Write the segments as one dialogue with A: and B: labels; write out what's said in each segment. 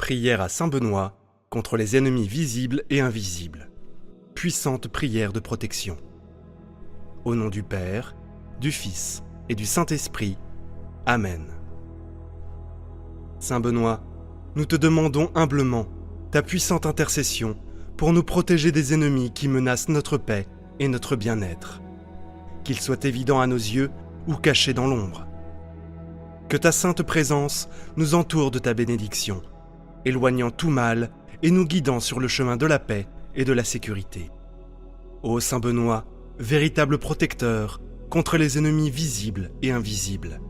A: Prière à saint Benoît contre les ennemis visibles et invisibles. Puissante prière de protection. Au nom du Père, du Fils et du Saint-Esprit. Amen. Saint Benoît, nous te demandons humblement ta puissante intercession pour nous protéger des ennemis qui menacent notre paix et notre bien-être, qu'ils soient évidents à nos yeux ou cachés dans l'ombre. Que ta sainte présence nous entoure de ta bénédiction, éloignant tout mal et nous guidant sur le chemin de la paix et de la sécurité. Ô Saint Benoît, véritable protecteur contre les ennemis visibles et invisibles,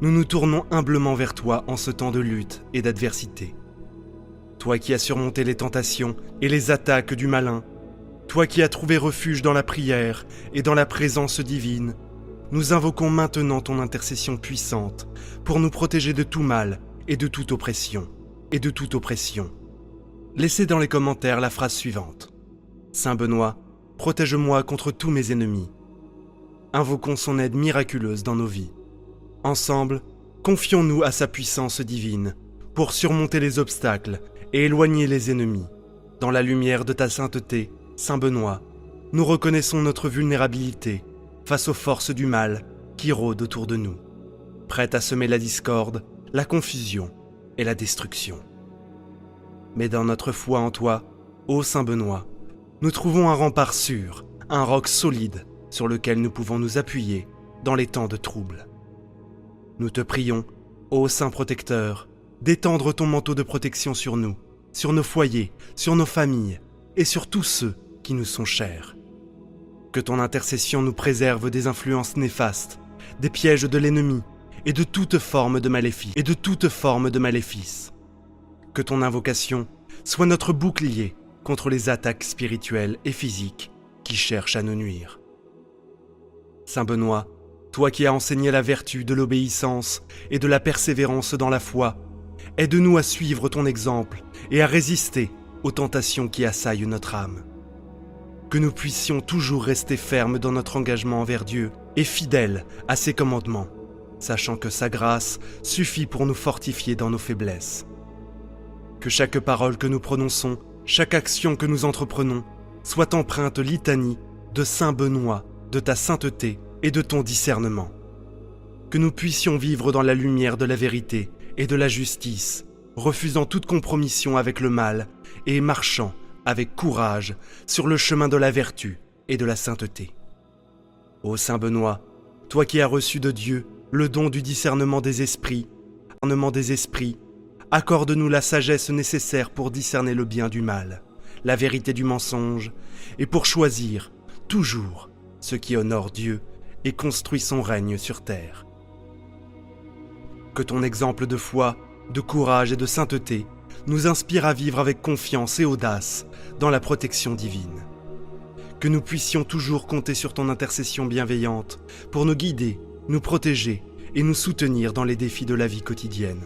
A: nous nous tournons humblement vers toi en ce temps de lutte et d'adversité. Toi qui as surmonté les tentations et les attaques du malin, toi qui as trouvé refuge dans la prière et dans la présence divine, nous invoquons maintenant ton intercession puissante pour nous protéger de tout mal et de toute oppression. Laissez dans les commentaires la phrase suivante. Saint Benoît, protège-moi contre tous mes ennemis. Invoquons son aide miraculeuse dans nos vies. Ensemble, confions-nous à sa puissance divine pour surmonter les obstacles et éloigner les ennemis. Dans la lumière de ta sainteté, Saint Benoît, nous reconnaissons notre vulnérabilité face aux forces du mal qui rôdent autour de nous, prêtes à semer la discorde, la confusion et la destruction. Mais dans notre foi en toi, ô Saint Benoît, nous trouvons un rempart sûr, un roc solide sur lequel nous pouvons nous appuyer dans les temps de trouble. Nous te prions, ô Saint protecteur, d'étendre ton manteau de protection sur nous, sur nos foyers, sur nos familles et sur tous ceux qui nous sont chers. Que ton intercession nous préserve des influences néfastes, des pièges de l'ennemi et de toute forme de maléfice. Que ton invocation soit notre bouclier contre les attaques spirituelles et physiques qui cherchent à nous nuire. Saint Benoît, toi qui as enseigné la vertu de l'obéissance et de la persévérance dans la foi, aide-nous à suivre ton exemple et à résister aux tentations qui assaillent notre âme. Que nous puissions toujours rester fermes dans notre engagement envers Dieu et fidèles à ses commandements, sachant que sa grâce suffit pour nous fortifier dans nos faiblesses. Que chaque parole que nous prononçons, chaque action que nous entreprenons, soit empreinte litanie de Saint Benoît, de ta sainteté et de ton discernement. Que nous puissions vivre dans la lumière de la vérité et de la justice, refusant toute compromission avec le mal et marchant avec courage sur le chemin de la vertu et de la sainteté. Ô Saint Benoît, toi qui as reçu de Dieu le don du discernement des esprits, accorde-nous la sagesse nécessaire pour discerner le bien du mal, la vérité du mensonge, et pour choisir toujours ce qui honore Dieu et construit son règne sur terre. Que ton exemple de foi, de courage et de sainteté nous inspire à vivre avec confiance et audace dans la protection divine. Que nous puissions toujours compter sur ton intercession bienveillante pour nous guider, nous protéger et nous soutenir dans les défis de la vie quotidienne.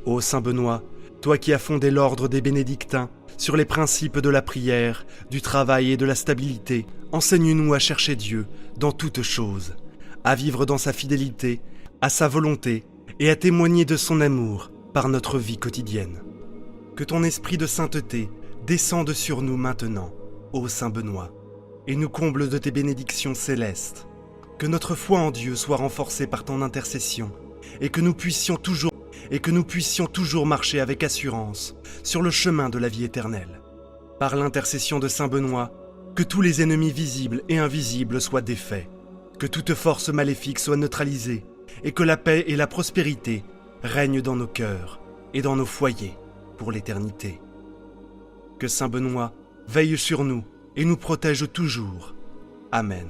A: Ô Saint Benoît, toi qui as fondé l'ordre des bénédictins sur les principes de la prière, du travail et de la stabilité, enseigne-nous à chercher Dieu dans toutes choses, à vivre dans sa fidélité, à sa volonté et à témoigner de son amour par notre vie quotidienne. Que ton esprit de sainteté descende sur nous maintenant, ô Saint Benoît, et nous comble de tes bénédictions célestes. Que notre foi en Dieu soit renforcée par ton intercession, et que nous puissions toujours marcher avec assurance sur le chemin de la vie éternelle. Par l'intercession de Saint Benoît, que tous les ennemis visibles et invisibles soient défaits, que toute force maléfique soit neutralisée, et que la paix et la prospérité règnent dans nos cœurs et dans nos foyers pour l'éternité. Que Saint Benoît veille sur nous et nous protège toujours. Amen.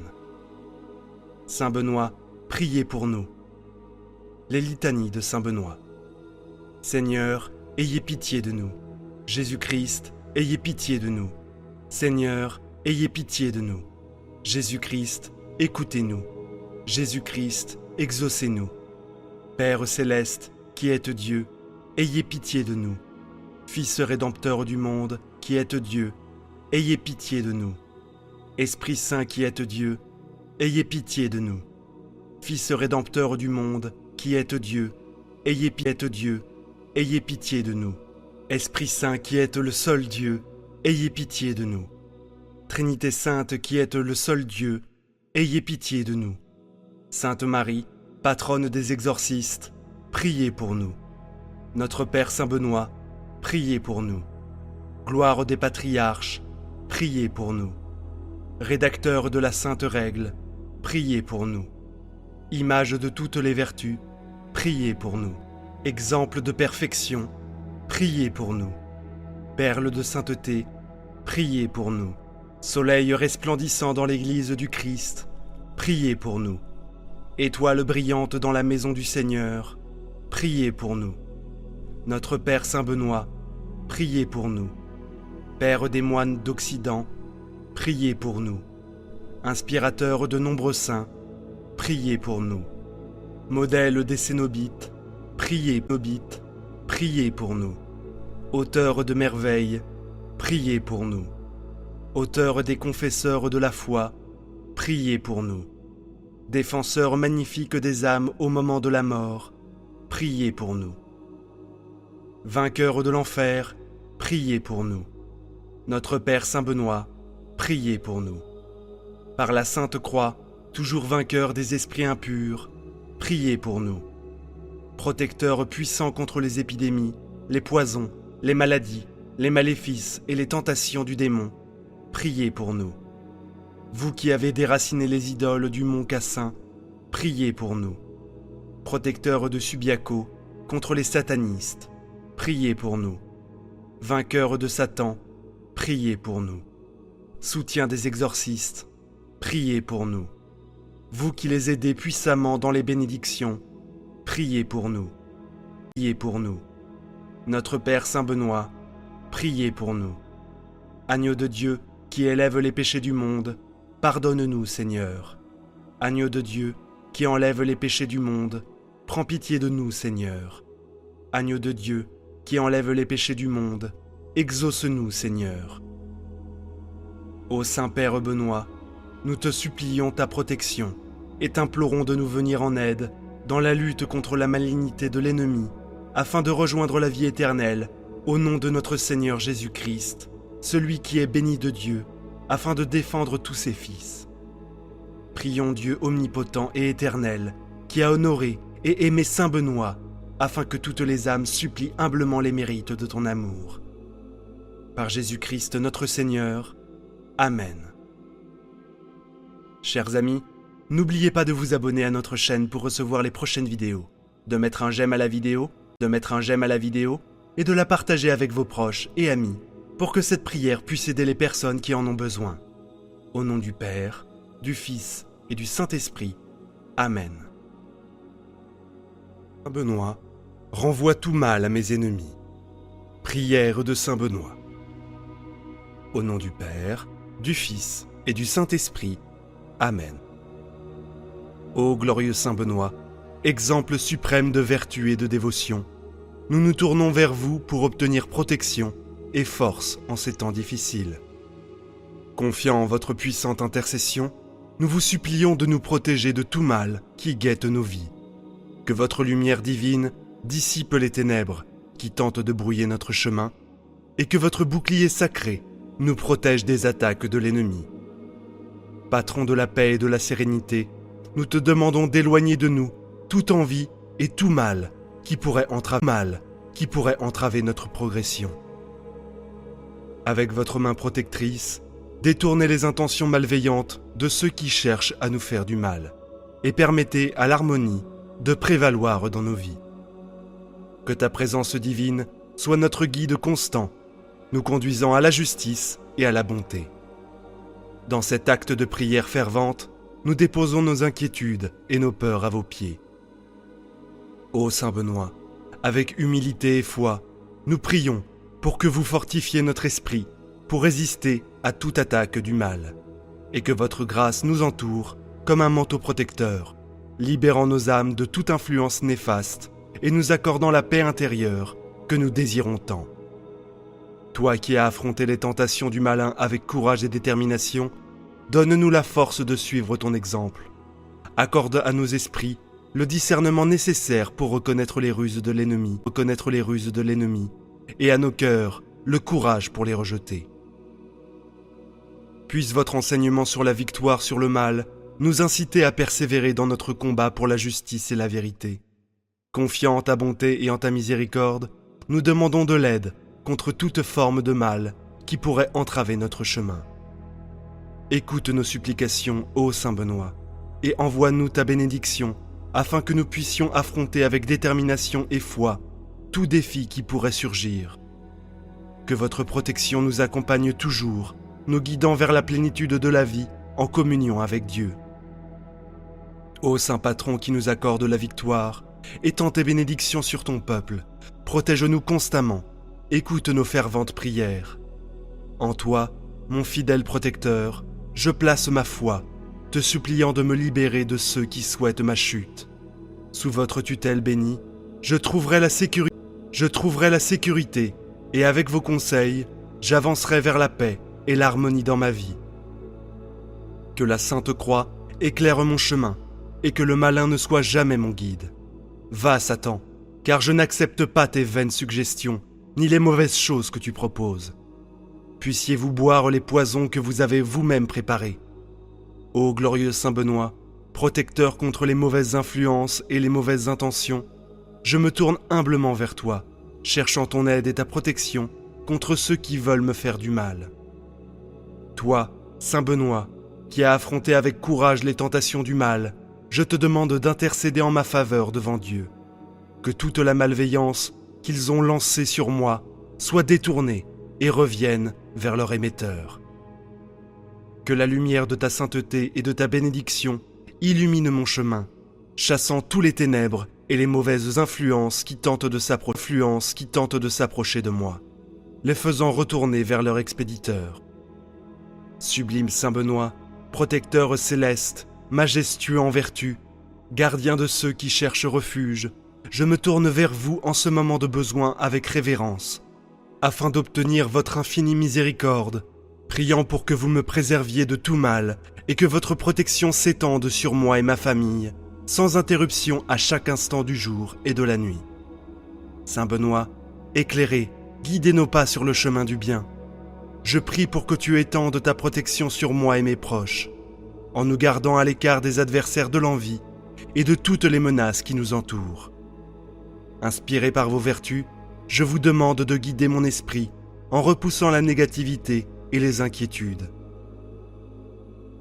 A: Saint Benoît, priez pour nous. Les litanies de Saint Benoît. Seigneur, ayez pitié de nous. Jésus-Christ, ayez pitié de nous. Seigneur, ayez pitié de nous. Jésus-Christ, écoutez-nous. Jésus-Christ, exaucez-nous. Père céleste, qui êtes Dieu, ayez pitié de nous. Fils rédempteur du monde, qui êtes Dieu, ayez pitié de nous. Esprit Saint qui êtes Dieu, ayez pitié de nous. Fils rédempteur du monde, qui êtes Dieu, ayez pitié de nous. Esprit Saint qui êtes le seul Dieu, ayez pitié de nous. Trinité Sainte qui êtes le seul Dieu, ayez pitié de nous. Sainte Marie, patronne des exorcistes, priez pour nous. Notre Père Saint Benoît, priez pour nous. Gloire des patriarches, priez pour nous. Rédacteur de la Sainte Règle, priez pour nous. Image de toutes les vertus, priez pour nous. Exemple de perfection, priez pour nous. Perle de sainteté, priez pour nous. Soleil resplendissant dans l'Église du Christ, priez pour nous. Étoile brillante dans la maison du Seigneur, priez pour nous. Notre Père Saint Benoît, priez pour nous. Père des moines d'Occident, priez pour nous. Inspirateur de nombreux saints, priez pour nous. Modèle des cénobites, priez pour nous. Auteur de merveilles, priez pour nous. Auteur des confesseurs de la foi, priez pour nous. Défenseur magnifique des âmes au moment de la mort, priez pour nous. Vainqueur de l'enfer, priez pour nous. Notre Père Saint Benoît, priez pour nous. Par la Sainte Croix, toujours vainqueur des esprits impurs, priez pour nous. Protecteur puissant contre les épidémies, les poisons, les maladies, les maléfices et les tentations du démon, priez pour nous. Vous qui avez déraciné les idoles du mont Cassin, priez pour nous. Protecteur de Subiaco contre les satanistes, priez pour nous. Vainqueur de Satan, priez pour nous. Soutien des exorcistes, priez pour nous. Vous qui les aidez puissamment dans les bénédictions, priez pour nous. Priez pour nous. Notre Père Saint Benoît, priez pour nous. Agneau de Dieu qui élève les péchés du monde, pardonne-nous, Seigneur. Agneau de Dieu qui enlève les péchés du monde, prends pitié de nous, Seigneur. Agneau de Dieu qui enlève les péchés du monde, exauce-nous, Seigneur. Ô Saint-Père Benoît, nous te supplions ta protection et t'implorons de nous venir en aide dans la lutte contre la malignité de l'ennemi, afin de rejoindre la vie éternelle, au nom de notre Seigneur Jésus-Christ, celui qui est béni de Dieu, afin de défendre tous ses fils. Prions Dieu omnipotent et éternel, qui a honoré et aimé Saint Benoît, afin que toutes les âmes supplient humblement les mérites de ton amour. Par Jésus-Christ notre Seigneur. Amen. Chers amis, n'oubliez pas de vous abonner à notre chaîne pour recevoir les prochaines vidéos, de mettre un j'aime à la vidéo, et de la partager avec vos proches et amis, pour que cette prière puisse aider les personnes qui en ont besoin. Au nom du Père, du Fils et du Saint-Esprit. Amen. Saint Benoît, renvoie tout mal à mes ennemis. Prière de Saint Benoît. Au nom du Père, du Fils et du Saint-Esprit. Amen. Ô glorieux Saint Benoît, exemple suprême de vertu et de dévotion, nous nous tournons vers vous pour obtenir protection et force en ces temps difficiles. Confiant en votre puissante intercession, nous vous supplions de nous protéger de tout mal qui guette nos vies. Que votre lumière divine dissipe les ténèbres qui tentent de brouiller notre chemin, et que votre bouclier sacré nous protège des attaques de l'ennemi. Patron de la paix et de la sérénité, nous te demandons d'éloigner de nous toute envie et tout mal qui pourrait entraver notre progression. Avec votre main protectrice, détournez les intentions malveillantes de ceux qui cherchent à nous faire du mal, et permettez à l'harmonie de prévaloir dans nos vies. Que ta présence divine soit notre guide constant, nous conduisant à la justice et à la bonté. Dans cet acte de prière fervente, nous déposons nos inquiétudes et nos peurs à vos pieds. Ô Saint Benoît, avec humilité et foi, nous prions pour que vous fortifiez notre esprit pour résister à toute attaque du mal, et que votre grâce nous entoure comme un manteau protecteur, libérant nos âmes de toute influence néfaste et nous accordant la paix intérieure que nous désirons tant. Toi qui as affronté les tentations du malin avec courage et détermination, donne-nous la force de suivre ton exemple. Accorde à nos esprits le discernement nécessaire pour reconnaître les ruses de l'ennemi, et à nos cœurs le courage pour les rejeter. Puisse votre enseignement sur la victoire sur le mal nous inciter à persévérer dans notre combat pour la justice et la vérité. Confiant en ta bonté et en ta miséricorde, nous demandons de l'aide contre toute forme de mal qui pourrait entraver notre chemin. Écoute nos supplications, ô Saint Benoît, et envoie-nous ta bénédiction, afin que nous puissions affronter avec détermination et foi tout défi qui pourrait surgir. Que votre protection nous accompagne toujours, nous guidant vers la plénitude de la vie en communion avec Dieu. Ô Saint Patron qui nous accorde la victoire, étends tes bénédictions sur ton peuple, protège-nous constamment, écoute nos ferventes prières. En toi, mon fidèle protecteur, je place ma foi, te suppliant de me libérer de ceux qui souhaitent ma chute. Sous votre tutelle bénie, je trouverai la sécurité, et avec vos conseils, j'avancerai vers la paix et l'harmonie dans ma vie. Que la Sainte Croix éclaire mon chemin, et que le malin ne soit jamais mon guide. Va, Satan, car je n'accepte pas tes vaines suggestions, ni les mauvaises choses que tu proposes. Puissiez-vous boire les poisons que vous avez vous-même préparés. Ô glorieux Saint Benoît, protecteur contre les mauvaises influences et les mauvaises intentions, je me tourne humblement vers toi, cherchant ton aide et ta protection contre ceux qui veulent me faire du mal. Toi, Saint Benoît, qui as affronté avec courage les tentations du mal, je te demande d'intercéder en ma faveur devant Dieu. Que toute la malveillance qu'ils ont lancée sur moi soit détournée et revienne vers leur émetteur. Que la lumière de ta sainteté et de ta bénédiction illumine mon chemin, chassant tous les ténèbres et les mauvaises influences qui tentent de s'approcher de moi, les faisant retourner vers leur expéditeur. Sublime Saint Benoît, protecteur céleste, majestueux en vertu, gardien de ceux qui cherchent refuge, je me tourne vers vous en ce moment de besoin avec révérence, afin d'obtenir votre infinie miséricorde, priant pour que vous me préserviez de tout mal et que votre protection s'étende sur moi et ma famille, sans interruption à chaque instant du jour et de la nuit. Saint Benoît, éclairez, guidez nos pas sur le chemin du bien. Je prie pour que tu étendes ta protection sur moi et mes proches, en nous gardant à l'écart des adversaires de l'envie et de toutes les menaces qui nous entourent. Inspiré par vos vertus, je vous demande de guider mon esprit en repoussant la négativité et les inquiétudes.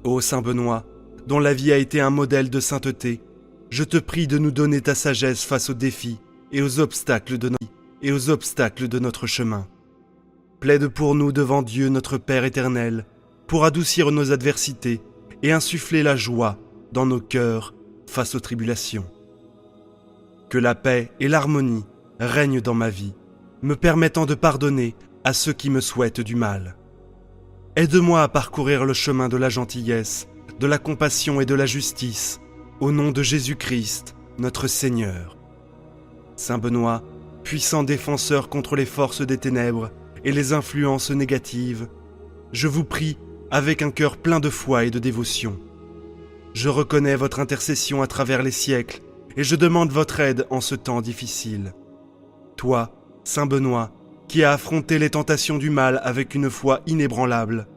A: Ô Saint Benoît, dont la vie a été un modèle de sainteté, je te prie de nous donner ta sagesse face aux défis et aux obstacles de notre chemin. Plaide pour nous devant Dieu notre Père éternel, pour adoucir nos adversités et insuffler la joie dans nos cœurs face aux tribulations. Que la paix et l'harmonie règnent dans ma vie, me permettant de pardonner à ceux qui me souhaitent du mal. Aide-moi à parcourir le chemin de la gentillesse, de la compassion et de la justice, au nom de Jésus-Christ, notre Seigneur. Saint Benoît, puissant défenseur contre les forces des ténèbres et les influences négatives, je vous prie avec un cœur plein de foi et de dévotion. Je reconnais votre intercession à travers les siècles et je demande votre aide en ce temps difficile. Toi, Saint Benoît, qui as affronté les tentations du mal avec une foi inébranlable,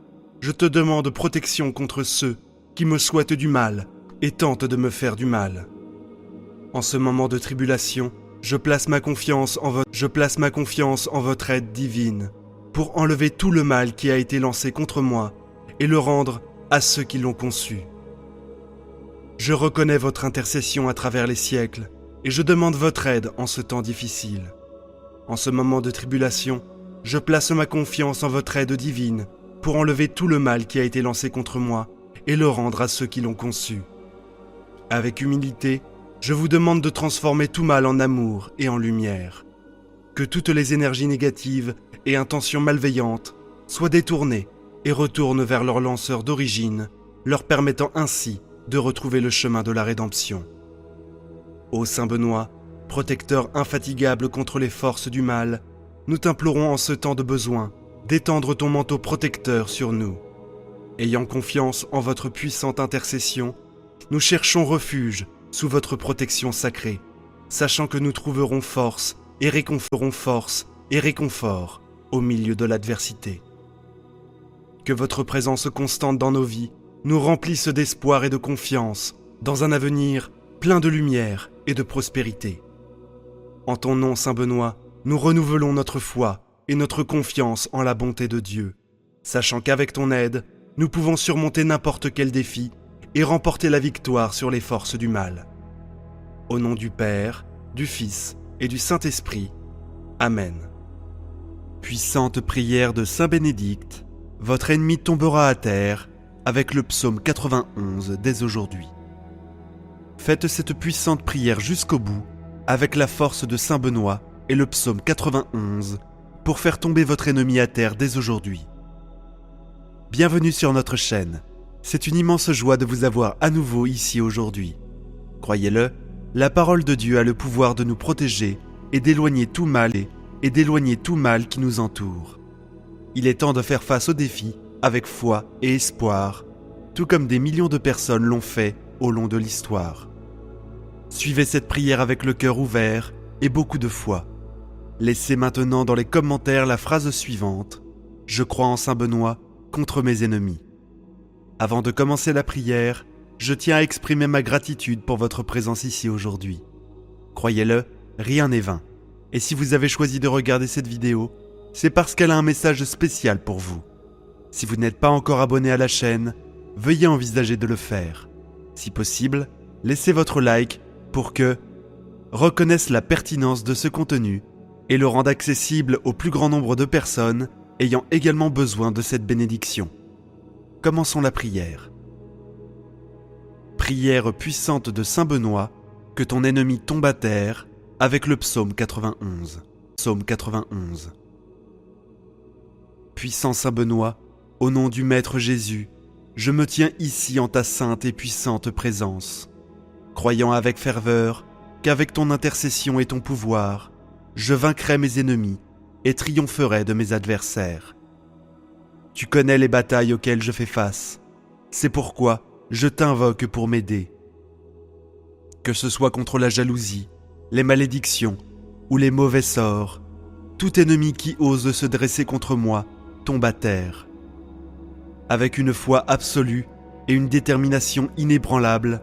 A: je te demande protection contre ceux qui me souhaitent du mal et tentent de me faire du mal. En ce moment de tribulation, je place ma confiance en votre aide divine pour enlever tout le mal qui a été lancé contre moi et le rendre à ceux qui l'ont conçu. Je reconnais votre intercession à travers les siècles et je demande votre aide en ce temps difficile. En ce moment de tribulation, je place ma confiance en votre aide divine pour enlever tout le mal qui a été lancé contre moi et le rendre à ceux qui l'ont conçu. Avec humilité, je vous demande de transformer tout mal en amour et en lumière. Que toutes les énergies négatives et intentions malveillantes soient détournées et retournent vers leur lanceur d'origine, leur permettant ainsi de retrouver le chemin de la rédemption. Ô Saint Benoît, protecteur infatigable contre les forces du mal, nous t'implorons en ce temps de besoin d'étendre ton manteau protecteur sur nous. Ayant confiance en votre puissante intercession, nous cherchons refuge sous votre protection sacrée, sachant que nous trouverons force et réconfort au milieu de l'adversité. Que votre présence constante dans nos vies nous remplisse d'espoir et de confiance dans un avenir plein de lumière et de prospérité. En ton nom, Saint Benoît, nous renouvelons notre foi et notre confiance en la bonté de Dieu, sachant qu'avec ton aide, nous pouvons surmonter n'importe quel défi et remporter la victoire sur les forces du mal. Au nom du Père, du Fils et du Saint-Esprit. Amen. Puissante prière de Saint Bénédicte, votre ennemi tombera à terre avec le psaume 91 dès aujourd'hui. Faites cette puissante prière jusqu'au bout avec la force de Saint Benoît et le psaume 91 pour faire tomber votre ennemi à terre dès aujourd'hui. Bienvenue sur notre chaîne. C'est une immense joie de vous avoir à nouveau ici aujourd'hui. Croyez-le, la parole de Dieu a le pouvoir de nous protéger et d'éloigner tout mal qui nous entoure. Il est temps de faire face aux défis avec foi et espoir, tout comme des millions de personnes l'ont fait au long de l'histoire. Suivez cette prière avec le cœur ouvert et beaucoup de foi. Laissez maintenant dans les commentaires la phrase suivante : « Je crois en Saint Benoît contre mes ennemis ». Avant de commencer la prière, je tiens à exprimer ma gratitude pour votre présence ici aujourd'hui. Croyez-le, rien n'est vain. Et si vous avez choisi de regarder cette vidéo, c'est parce qu'elle a un message spécial pour vous. Si vous n'êtes pas encore abonné à la chaîne, veuillez envisager de le faire. Si possible, laissez votre like pour que reconnaisse la pertinence de ce contenu et le rende accessible au plus grand nombre de personnes ayant également besoin de cette bénédiction. Commençons la prière. Prière puissante de Saint Benoît, que ton ennemi tombe à terre, avec le psaume 91. Psaume 91. Puissant Saint Benoît, au nom du Maître Jésus, je me tiens ici en ta sainte et puissante présence, croyant avec ferveur qu'avec ton intercession et ton pouvoir, je vaincrai mes ennemis et triompherai de mes adversaires. Tu connais les batailles auxquelles je fais face, c'est pourquoi je t'invoque pour m'aider. Que ce soit contre la jalousie, les malédictions ou les mauvais sorts, tout ennemi qui ose se dresser contre moi tombe à terre. Avec une foi absolue et une détermination inébranlable,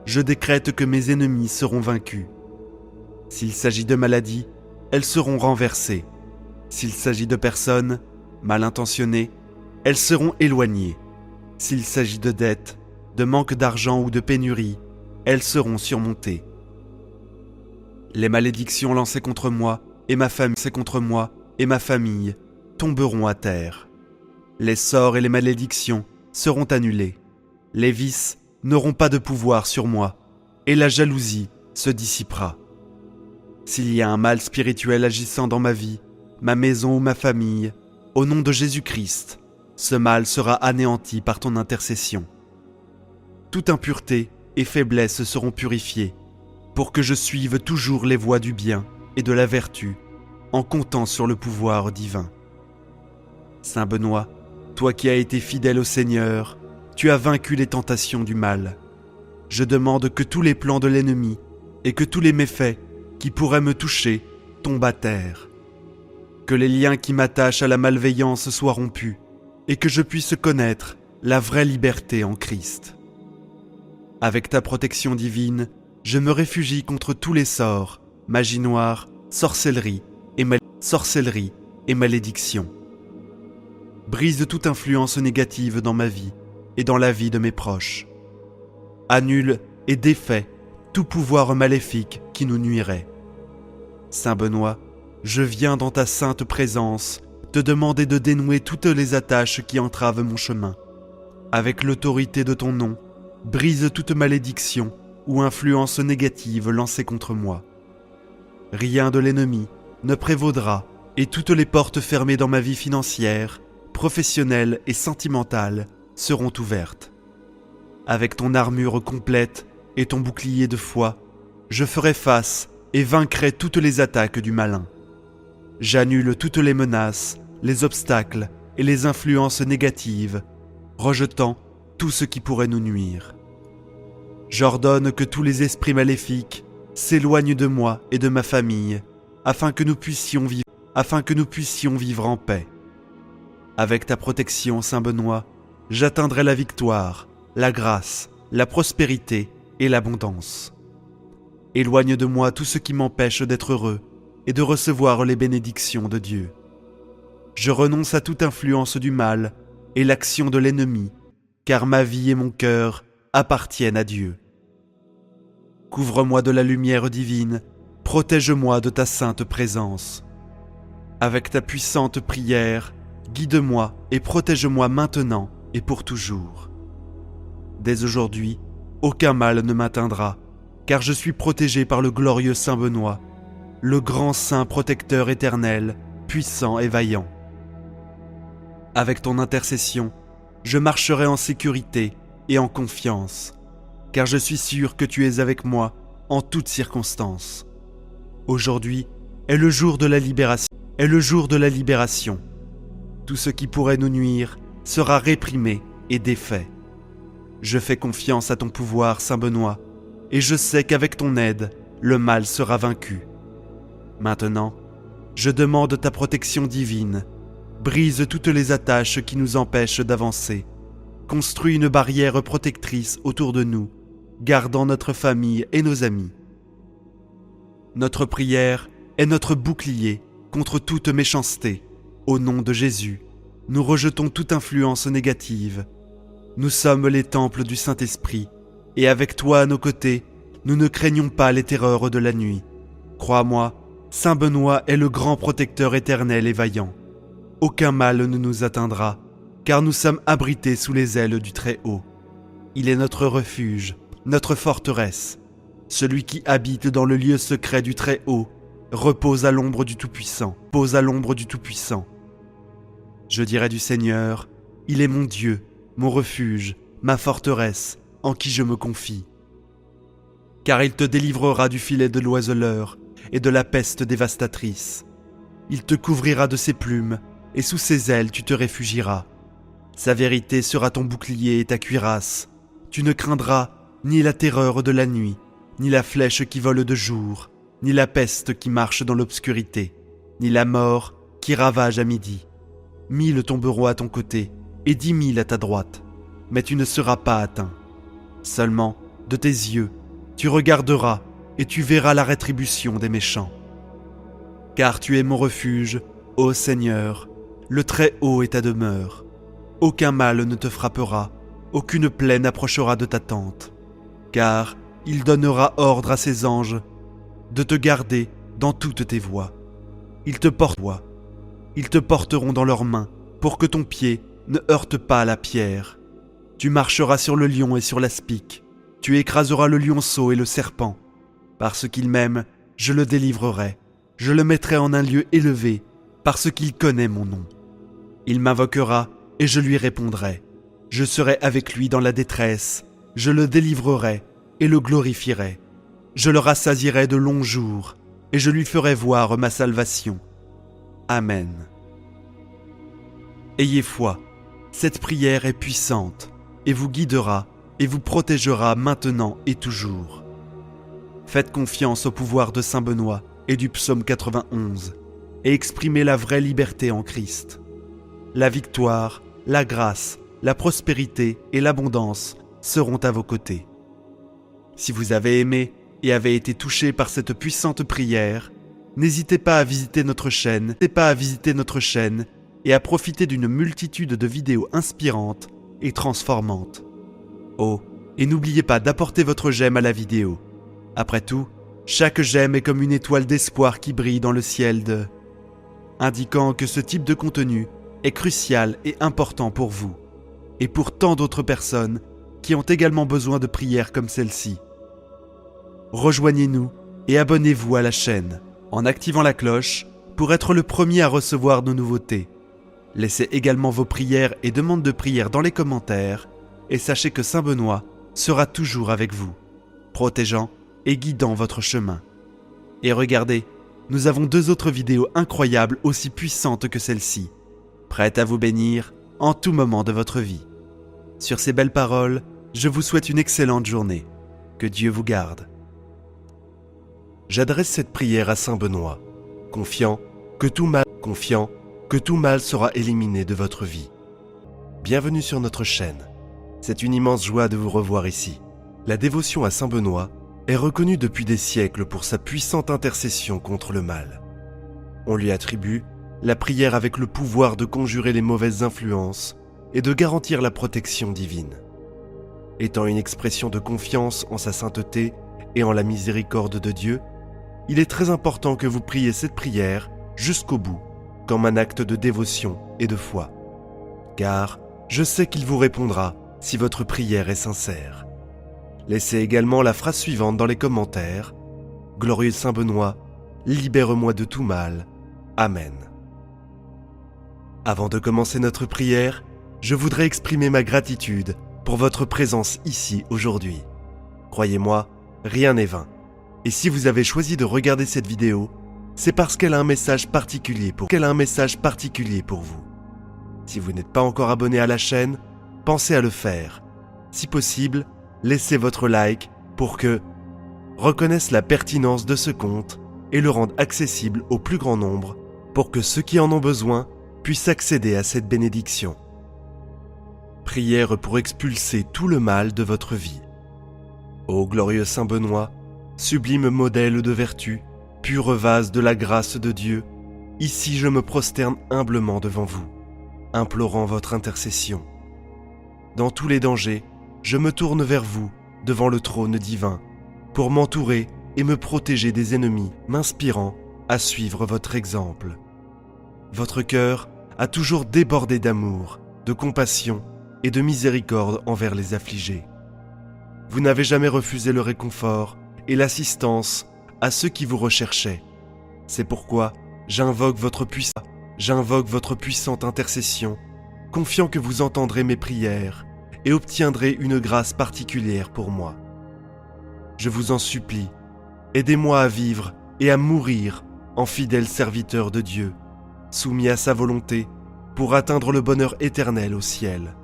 A: je décrète que mes ennemis seront vaincus. S'il s'agit de maladies, elles seront renversées. S'il s'agit de personnes mal intentionnées, elles seront éloignées. S'il s'agit de dettes, de manque d'argent ou de pénurie, elles seront surmontées. Les malédictions lancées contre moi et ma famille tomberont à terre. Les sorts et les malédictions seront annulés. Les vices n'auront pas de pouvoir sur moi et la jalousie se dissipera. S'il y a un mal spirituel agissant dans ma vie, ma maison ou ma famille, au nom de Jésus-Christ, ce mal sera anéanti par ton intercession. Toute impureté et faiblesse seront purifiées, pour que je suive toujours les voies du bien et de la vertu, en comptant sur le pouvoir divin. Saint Benoît, toi qui as été fidèle au Seigneur, tu as vaincu les tentations du mal. Je demande que tous les plans de l'ennemi et que tous les méfaits qui pourraient me toucher tombent à terre. Que les liens qui m'attachent à la malveillance soient rompus et que je puisse connaître la vraie liberté en Christ. Avec ta protection divine, je me réfugie contre tous les sorts, magie noire, sorcellerie et malédiction. Brise toute influence négative dans ma vie et dans la vie de mes proches. Annule et défais tout pouvoir maléfique qui nous nuirait. Saint Benoît, je viens dans ta sainte présence te demander de dénouer toutes les attaches qui entravent mon chemin. Avec l'autorité de ton nom, brise toute malédiction ou influence négative lancée contre moi. Rien de l'ennemi ne prévaudra et toutes les portes fermées dans ma vie financière, professionnelle et sentimentale seront ouvertes. Avec ton armure complète et ton bouclier de foi, je ferai face et vaincrai toutes les attaques du malin. J'annule toutes les menaces, les obstacles et les influences négatives, rejetant tout ce qui pourrait nous nuire. J'ordonne que tous les esprits maléfiques s'éloignent de moi et de ma famille, afin que nous puissions afin que nous puissions vivre en paix. Avec ta protection, Saint Benoît, j'atteindrai la victoire, la grâce, la prospérité et l'abondance. Éloigne de moi tout ce qui m'empêche d'être heureux et de recevoir les bénédictions de Dieu. Je renonce à toute influence du mal et l'action de l'ennemi, car ma vie et mon cœur appartiennent à Dieu. Couvre-moi de la lumière divine, protège-moi de ta sainte présence. Avec ta puissante prière, guide-moi et protège-moi maintenant et pour toujours. Dès aujourd'hui, aucun mal ne m'atteindra, car je suis protégé par le glorieux Saint Benoît, le grand saint protecteur éternel, puissant et vaillant. Avec ton intercession, je marcherai en sécurité et en confiance, car je suis sûr que tu es avec moi en toutes circonstances. Aujourd'hui est le jour de la libération. Tout ce qui pourrait nous nuire sera réprimé et défait. Je fais confiance à ton pouvoir, Saint Benoît, et je sais qu'avec ton aide, le mal sera vaincu. Maintenant, je demande ta protection divine. Brise toutes les attaches qui nous empêchent d'avancer. Construis une barrière protectrice autour de nous, gardant notre famille et nos amis. Notre prière est notre bouclier contre toute méchanceté. Au nom de Jésus, nous rejetons toute influence négative. Nous sommes les temples du Saint-Esprit, et avec toi à nos côtés, nous ne craignons pas les terreurs de la nuit. Crois-moi, Saint Benoît est le grand protecteur éternel et vaillant. Aucun mal ne nous atteindra, car nous sommes abrités sous les ailes du Très-Haut. Il est notre refuge, notre forteresse. Celui qui habite dans le lieu secret du Très-Haut repose à l'ombre du Tout-Puissant. Je dirai du Seigneur, il est mon Dieu, mon refuge, ma forteresse, en qui je me confie. Car il te délivrera du filet de l'oiseleur et de la peste dévastatrice. Il te couvrira de ses plumes, et sous ses ailes tu te réfugieras. Sa vérité sera ton bouclier et ta cuirasse. Tu ne craindras ni la terreur de la nuit, ni la flèche qui vole de jour, ni la peste qui marche dans l'obscurité, ni la mort qui ravage à midi. 1000 tomberont à ton côté, et 10 000 à ta droite, mais tu ne seras pas atteint. Seulement, de tes yeux, tu regarderas, et tu verras la rétribution des méchants. Car tu es mon refuge, ô Seigneur, le Très-Haut est ta demeure. Aucun mal ne te frappera, aucune plaie n'approchera de ta tente. Car il donnera ordre à ses anges de te garder dans toutes tes voies. Ils te porteront dans leurs mains pour que ton pied ne heurte pas la pierre. Tu marcheras sur le lion et sur l'aspic. Tu écraseras le lionceau et le serpent. Parce qu'il m'aime, je le délivrerai. Je le mettrai en un lieu élevé, parce qu'il connaît mon nom. Il m'invoquera et je lui répondrai. Je serai avec lui dans la détresse. Je le délivrerai et le glorifierai. Je le rassasierai de longs jours et je lui ferai voir ma salvation. Amen. Ayez foi, cette prière est puissante et vous guidera et vous protégera maintenant et toujours. Faites confiance au pouvoir de Saint Benoît et du psaume 91 et exprimez la vraie liberté en Christ. La victoire, la grâce, la prospérité et l'abondance seront à vos côtés. Si vous avez aimé et avez été touché par cette puissante prière, n'hésitez pas à visiter notre chaîne et à profiter d'une multitude de vidéos inspirantes et transformantes. Oh, et n'oubliez pas d'apporter votre j'aime à la vidéo. Après tout, chaque j'aime est comme une étoile d'espoir qui brille dans le ciel indiquant que ce type de contenu est crucial et important pour vous, et pour tant d'autres personnes qui ont également besoin de prières comme celle-ci. Rejoignez-nous et abonnez-vous à la chaîne en activant la cloche pour être le premier à recevoir nos nouveautés. Laissez également vos prières et demandes de prière dans les commentaires et sachez que Saint Benoît sera toujours avec vous, protégeant et guidant votre chemin. Et regardez, nous avons 2 autres vidéos incroyables aussi puissantes que celle-ci, prêtes à vous bénir en tout moment de votre vie. Sur ces belles paroles, je vous souhaite une excellente journée. Que Dieu vous garde. J'adresse cette prière à Saint Benoît, confiant confiant que tout mal sera éliminé de votre vie. Bienvenue sur notre chaîne. C'est une immense joie de vous revoir ici. La dévotion à Saint Benoît est reconnue depuis des siècles pour sa puissante intercession contre le mal. On lui attribue la prière avec le pouvoir de conjurer les mauvaises influences et de garantir la protection divine. Étant une expression de confiance en sa sainteté et en la miséricorde de Dieu, il est très important que vous priez cette prière jusqu'au bout, comme un acte de dévotion et de foi. Car je sais qu'il vous répondra si votre prière est sincère. Laissez également la phrase suivante dans les commentaires. Glorieux Saint Benoît, libère-moi de tout mal. Amen. Avant de commencer notre prière, je voudrais exprimer ma gratitude pour votre présence ici aujourd'hui. Croyez-moi, rien n'est vain. Et si vous avez choisi de regarder cette vidéo, c'est parce qu'elle a un message particulier pour vous. Si vous n'êtes pas encore abonné à la chaîne, pensez à le faire. Si possible, laissez votre like pour que reconnaisse la pertinence de ce compte et le rende accessible au plus grand nombre pour que ceux qui en ont besoin puissent accéder à cette bénédiction. Prière pour expulser tout le mal de votre vie. Ô glorieux Saint Benoît, sublime modèle de vertu, pur vase de la grâce de Dieu, ici je me prosterne humblement devant vous, implorant votre intercession. Dans tous les dangers, je me tourne vers vous, devant le trône divin, pour m'entourer et me protéger des ennemis, m'inspirant à suivre votre exemple. Votre cœur a toujours débordé d'amour, de compassion et de miséricorde envers les affligés. Vous n'avez jamais refusé le réconfort et l'assistance à ceux qui vous recherchaient. C'est pourquoi j'invoque votre puissante intercession, confiant que vous entendrez mes prières et obtiendrez une grâce particulière pour moi. Je vous en supplie, aidez-moi à vivre et à mourir en fidèle serviteur de Dieu, soumis à sa volonté pour atteindre le bonheur éternel au ciel.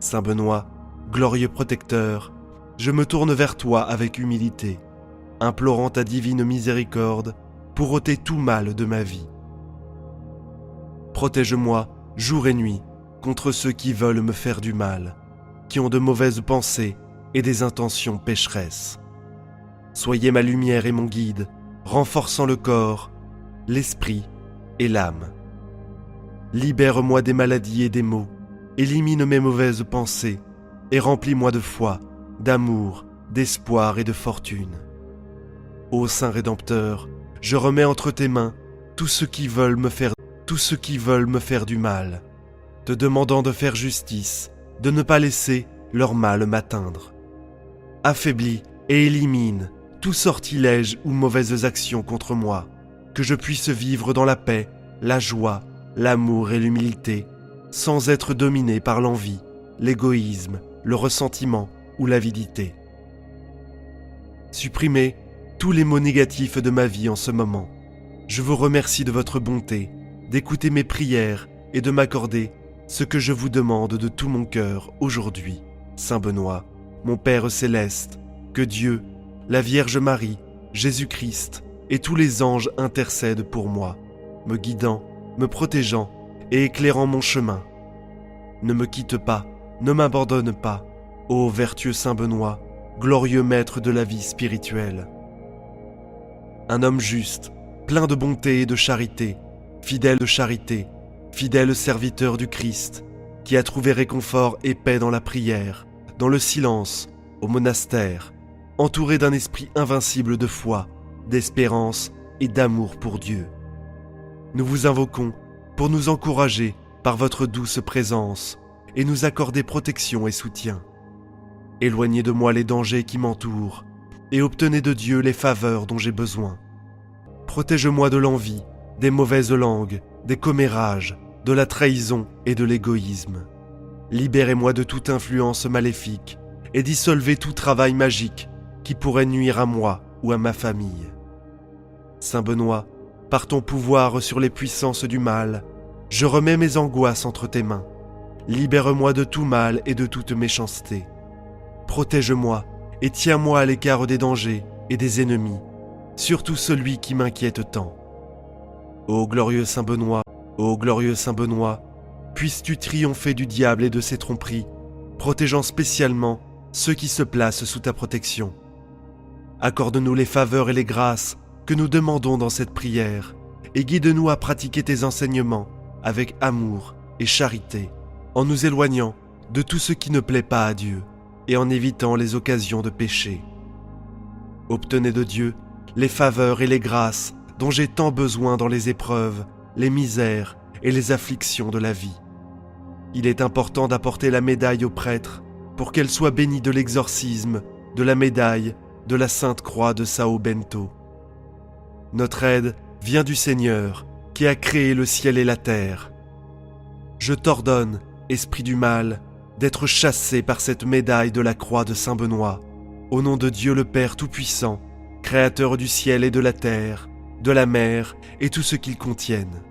A: Saint Benoît, glorieux protecteur, je me tourne vers toi avec humilité, implorant ta divine miséricorde pour ôter tout mal de ma vie. Protège-moi jour et nuit contre ceux qui veulent me faire du mal, qui ont de mauvaises pensées et des intentions pécheresses. Soyez ma lumière et mon guide, renforçant le corps, l'esprit et l'âme. Libère-moi des maladies et des maux, élimine mes mauvaises pensées et remplis-moi de foi, d'amour, d'espoir et de fortune. Ô Saint Rédempteur, je remets entre tes mains tous ceux qui veulent me faire du mal, te demandant de faire justice, de ne pas laisser leur mal m'atteindre. Affaiblis et élimine tout sortilège ou mauvaises actions contre moi, que je puisse vivre dans la paix, la joie, l'amour et l'humilité, sans être dominé par l'envie, l'égoïsme, le ressentiment ou l'avidité. Supprimez tous les mots négatifs de ma vie en ce moment. Je vous remercie de votre bonté, d'écouter mes prières et de m'accorder ce que je vous demande de tout mon cœur aujourd'hui. Saint Benoît, mon Père céleste, que Dieu, la Vierge Marie, Jésus-Christ et tous les anges intercèdent pour moi, me guidant, me protégeant et éclairant mon chemin. Ne me quitte pas, ne m'abandonne pas, ô vertueux Saint Benoît, glorieux maître de la vie spirituelle. Un homme juste, plein de bonté et de charité, fidèle serviteur du Christ, qui a trouvé réconfort et paix dans la prière, dans le silence, au monastère, entouré d'un esprit invincible de foi, d'espérance et d'amour pour Dieu. Nous vous invoquons pour nous encourager par votre douce présence et nous accorder protection et soutien. Éloignez de moi les dangers qui m'entourent et obtenez de Dieu les faveurs dont j'ai besoin. Protège-moi de l'envie, des mauvaises langues, des commérages, de la trahison et de l'égoïsme. Libérez-moi de toute influence maléfique et dissolvez tout travail magique qui pourrait nuire à moi ou à ma famille. Saint Benoît, par ton pouvoir sur les puissances du mal, je remets mes angoisses entre tes mains. Libère-moi de tout mal et de toute méchanceté. Protège-moi et tiens-moi à l'écart des dangers et des ennemis, surtout celui qui m'inquiète tant. Ô glorieux Saint Benoît, ô glorieux Saint Benoît, puisses-tu triompher du diable et de ses tromperies, protégeant spécialement ceux qui se placent sous ta protection. Accorde-nous les faveurs et les grâces que nous demandons dans cette prière, et guide-nous à pratiquer tes enseignements avec amour et charité, en nous éloignant de tout ce qui ne plaît pas à Dieu et en évitant les occasions de péché. Obtenez de Dieu les faveurs et les grâces dont j'ai tant besoin dans les épreuves, les misères et les afflictions de la vie. Il est important d'apporter la médaille au prêtre pour qu'elle soit bénie de l'exorcisme, de la médaille, de la Sainte Croix de Sao Bento. Notre aide vient du Seigneur qui a créé le ciel et la terre. Je t'ordonne, esprit du mal, d'être chassé par cette médaille de la croix de Saint Benoît, au nom de Dieu le Père Tout-Puissant, Créateur du ciel et de la terre, de la mer et tout ce qu'ils contiennent.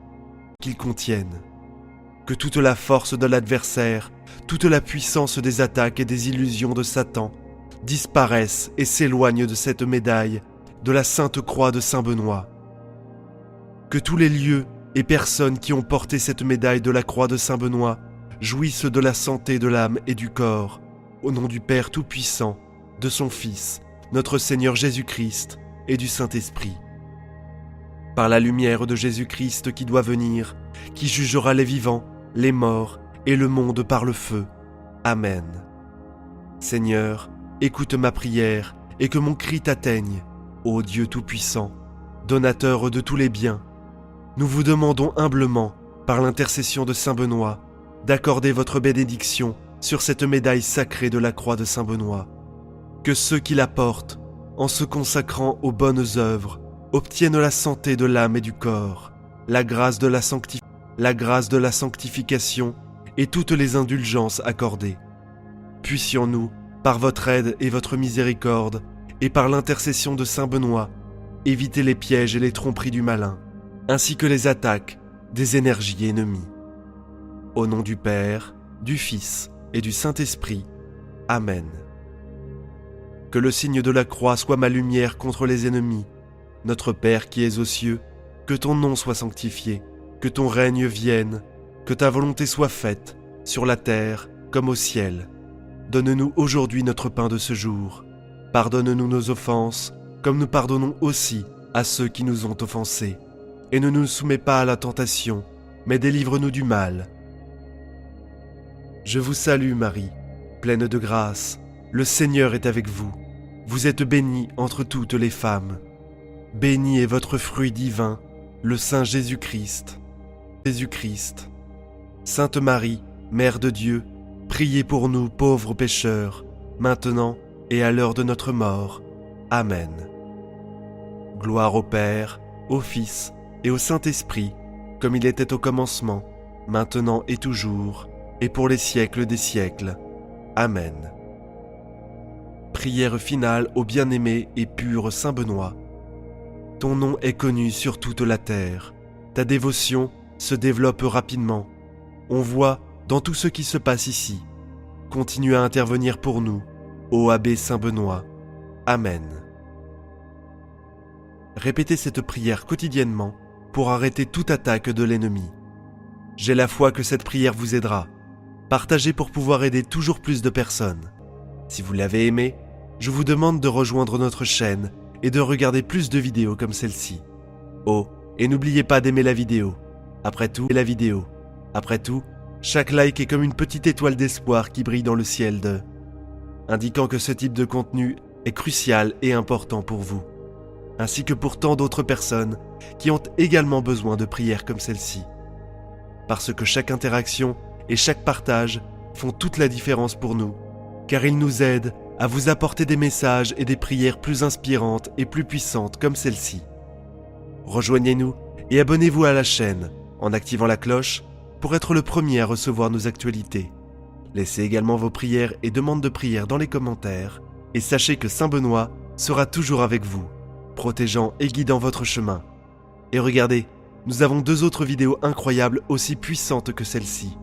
A: Que toute la force de l'adversaire, toute la puissance des attaques et des illusions de Satan disparaissent et s'éloignent de cette médaille, de la Sainte Croix de Saint Benoît. Que tous les lieux et personnes qui ont porté cette médaille de la croix de Saint Benoît jouissent de la santé de l'âme et du corps, au nom du Père Tout-Puissant, de son Fils, notre Seigneur Jésus-Christ et du Saint-Esprit. Par la lumière de Jésus-Christ qui doit venir, qui jugera les vivants, les morts et le monde par le feu. Amen. Seigneur, écoute ma prière et que mon cri t'atteigne, ô Dieu Tout-Puissant, donateur de tous les biens. Nous vous demandons humblement, par l'intercession de Saint Benoît, d'accorder votre bénédiction sur cette médaille sacrée de la croix de Saint Benoît. Que ceux qui la portent, en se consacrant aux bonnes œuvres, obtiennent la santé de l'âme et du corps, la grâce de la sanctification et toutes les indulgences accordées. Puissions-nous, par votre aide et votre miséricorde, et par l'intercession de Saint Benoît, éviter les pièges et les tromperies du malin, ainsi que les attaques des énergies ennemies. Au nom du Père, du Fils et du Saint-Esprit. Amen. Que le signe de la croix soit ma lumière contre les ennemis. Notre Père qui es aux cieux, que ton nom soit sanctifié, que ton règne vienne, que ta volonté soit faite, sur la terre comme au ciel. Donne-nous aujourd'hui notre pain de ce jour. Pardonne-nous nos offenses, comme nous pardonnons aussi à ceux qui nous ont offensés. Et ne nous soumets pas à la tentation, mais délivre-nous du mal. Je vous salue Marie, pleine de grâce, le Seigneur est avec vous. Vous êtes bénie entre toutes les femmes. Béni est votre fruit divin, le Saint Jésus-Christ. Jésus-Christ. Sainte Marie, Mère de Dieu, priez pour nous pauvres pécheurs, maintenant et à l'heure de notre mort. Amen. Gloire au Père, au Fils et au Saint-Esprit, comme il était au commencement, maintenant et toujours, et pour les siècles des siècles. Amen. Prière finale au bien-aimé et pur Saint Benoît. Ton nom est connu sur toute la terre. Ta dévotion se développe rapidement. On voit dans tout ce qui se passe ici. Continue à intervenir pour nous, ô abbé Saint Benoît. Amen. Répétez cette prière quotidiennement pour arrêter toute attaque de l'ennemi. J'ai la foi que cette prière vous aidera. Partagez pour pouvoir aider toujours plus de personnes. Si vous l'avez aimé, je vous demande de rejoindre notre chaîne et de regarder plus de vidéos comme celle-ci. Oh, et n'oubliez pas d'aimer la vidéo. Après tout, chaque like est comme une petite étoile d'espoir qui brille dans le ciel indiquant que ce type de contenu est crucial et important pour vous, ainsi que pour tant d'autres personnes qui ont également besoin de prières comme celle-ci. Parce que chaque interaction et chaque partage font toute la différence pour nous, car ils nous aident à vous apporter des messages et des prières plus inspirantes et plus puissantes comme celle-ci. Rejoignez-nous et abonnez-vous à la chaîne en activant la cloche pour être le premier à recevoir nos actualités. Laissez également vos prières et demandes de prière dans les commentaires et sachez que Saint Benoît sera toujours avec vous, protégeant et guidant votre chemin. Et regardez, nous avons 2 autres vidéos incroyables aussi puissantes que celle-ci,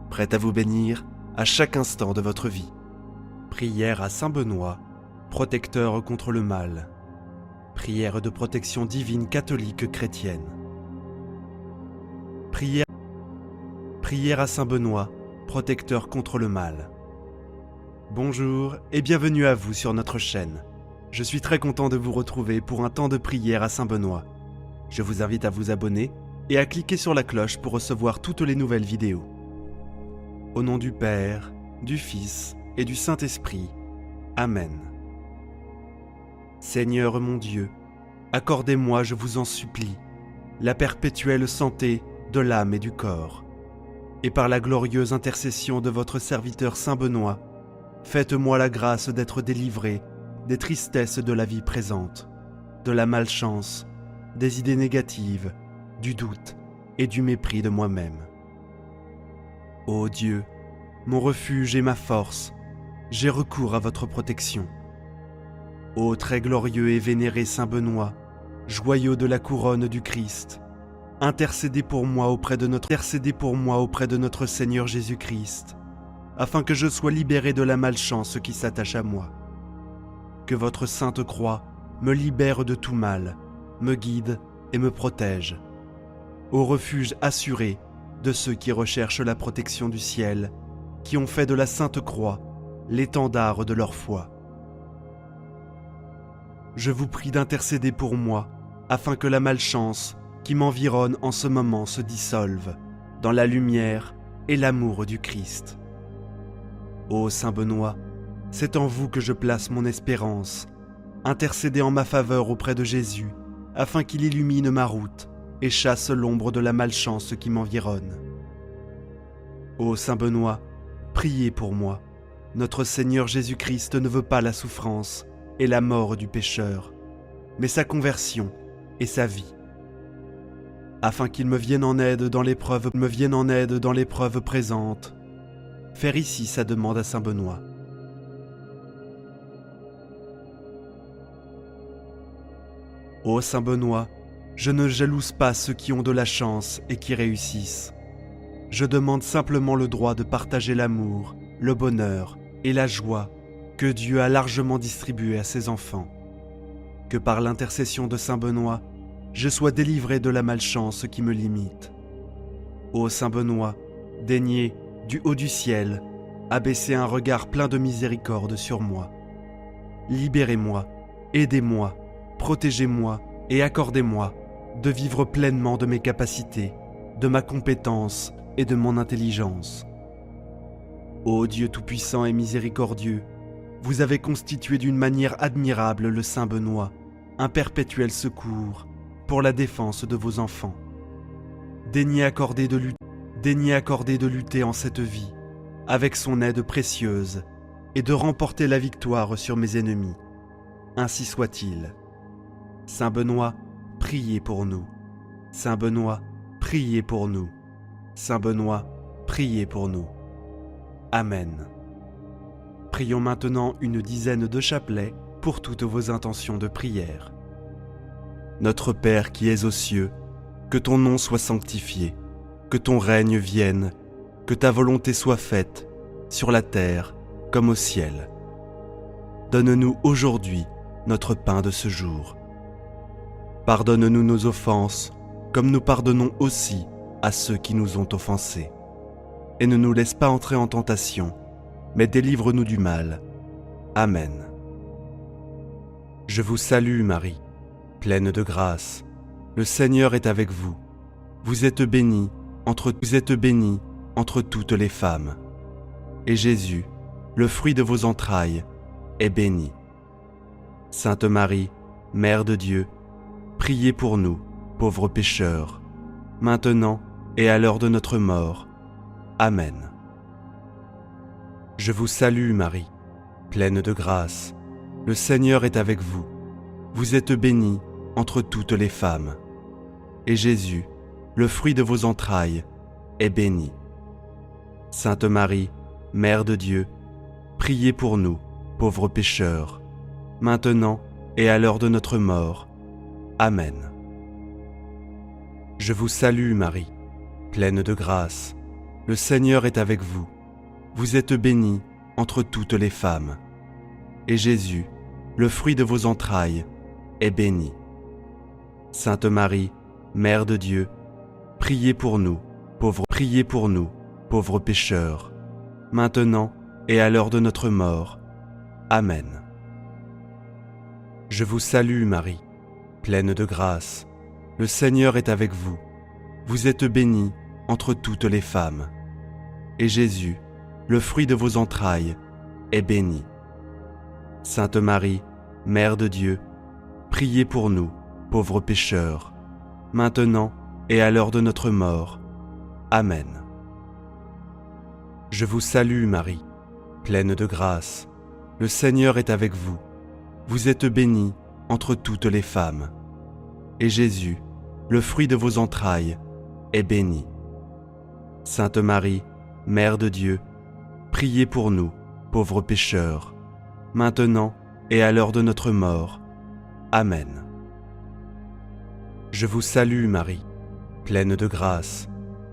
A: prêtes à vous bénir à chaque instant de votre vie. Prière à Saint Benoît, protecteur contre le mal. Prière de protection divine catholique chrétienne. Prière à Saint Benoît, protecteur contre le mal. Bonjour et bienvenue à vous sur notre chaîne. Je suis très content de vous retrouver pour un temps de prière à Saint Benoît. Je vous invite à vous abonner et à cliquer sur la cloche pour recevoir toutes les nouvelles vidéos. Au nom du Père, du Fils et du Saint-Esprit. Amen. Seigneur mon Dieu, accordez-moi, je vous en supplie, la perpétuelle santé de l'âme et du corps. Et par la glorieuse intercession de votre serviteur Saint Benoît, faites-moi la grâce d'être délivré des tristesses de la vie présente, de la malchance, des idées négatives, du doute et du mépris de moi-même. Ô Dieu, mon refuge et ma force, j'ai recours à votre protection. Ô très glorieux et vénéré Saint Benoît, joyau de la couronne du Christ, intercédez pour moi auprès de notre Seigneur Jésus-Christ, afin que je sois libéré de la malchance qui s'attache à moi. Que votre sainte croix me libère de tout mal, me guide et me protège. Au refuge assuré de ceux qui recherchent la protection du ciel, qui ont fait de la sainte croix l'étendard de leur foi. Je vous prie d'intercéder pour moi, afin que la malchance qui m'environne en ce moment se dissolve dans la lumière et l'amour du Christ. Ô Saint Benoît, c'est en vous que je place mon espérance. Intercédez en ma faveur auprès de Jésus, afin qu'il illumine ma route et chasse l'ombre de la malchance qui m'environne. Ô Saint Benoît, priez pour moi. Notre Seigneur Jésus-Christ ne veut pas la souffrance et la mort du pécheur, mais sa conversion et sa vie, afin qu'il me vienne en aide dans l'épreuve présente. Faire ici sa demande à Saint Benoît. Ô Saint Benoît, je ne jalouse pas ceux qui ont de la chance et qui réussissent. Je demande simplement le droit de partager l'amour, le bonheur et la joie que Dieu a largement distribué à ses enfants. Que par l'intercession de Saint Benoît, je sois délivré de la malchance qui me limite. Ô Saint Benoît, daignez, du haut du ciel, abaisser un regard plein de miséricorde sur moi. Libérez-moi, aidez-moi, protégez-moi et accordez-moi de vivre pleinement de mes capacités, de ma compétence et de mon intelligence. Ô Dieu tout-puissant et miséricordieux, vous avez constitué d'une manière admirable le Saint Benoît, un perpétuel secours pour la défense de vos enfants. Daignez accorder de lutter en cette vie, avec son aide précieuse, et de remporter la victoire sur mes ennemis. Ainsi soit-il. Saint Benoît, priez pour nous. Saint Benoît, priez pour nous. Saint Benoît, priez pour nous. Amen. Prions maintenant une dizaine de chapelets pour toutes vos intentions de prière. Notre Père qui es aux cieux, que ton nom soit sanctifié, que ton règne vienne, que ta volonté soit faite, sur la terre comme au ciel. Donne-nous aujourd'hui notre pain de ce jour. Pardonne-nous nos offenses, comme nous pardonnons aussi à ceux qui nous ont offensés. Et ne nous laisse pas entrer en tentation, mais délivre-nous du mal. Amen. Je vous salue Marie, pleine de grâce. Le Seigneur est avec vous. Vous êtes bénie entre toutes les femmes. Et Jésus, le fruit de vos entrailles, est béni. Sainte Marie, Mère de Dieu, priez pour nous, pauvres pécheurs, maintenant et à l'heure de notre mort. Amen. Je vous salue Marie, pleine de grâce. Le Seigneur est avec vous. Vous êtes bénie entre toutes les femmes. Et Jésus, le fruit de vos entrailles, est béni. Sainte Marie, Mère de Dieu, priez pour nous, pauvres pécheurs, maintenant et à l'heure de notre mort. Amen. Je vous salue Marie, pleine de grâce. Le Seigneur est avec vous. Vous êtes bénie entre toutes les femmes. Et Jésus, le fruit de vos entrailles, est béni. Sainte Marie, Mère de Dieu, priez pour nous, Priez pour nous, pauvres pécheurs, maintenant et à l'heure de notre mort. Amen. Je vous salue Marie, pleine de grâce. Le Seigneur est avec vous. Vous êtes bénie entre toutes les femmes. Et Jésus, le fruit de vos entrailles, est béni. Sainte Marie, Mère de Dieu, priez pour nous, pauvres pécheurs, maintenant et à l'heure de notre mort. Amen. Je vous salue Marie, pleine de grâce. Le Seigneur est avec vous. Vous êtes bénie entre toutes les femmes. Et Jésus, le fruit de vos entrailles, est béni. Sainte Marie, Mère de Dieu, priez pour nous, pauvres pécheurs, maintenant et à l'heure de notre mort. Amen. Je vous salue Marie, pleine de grâce.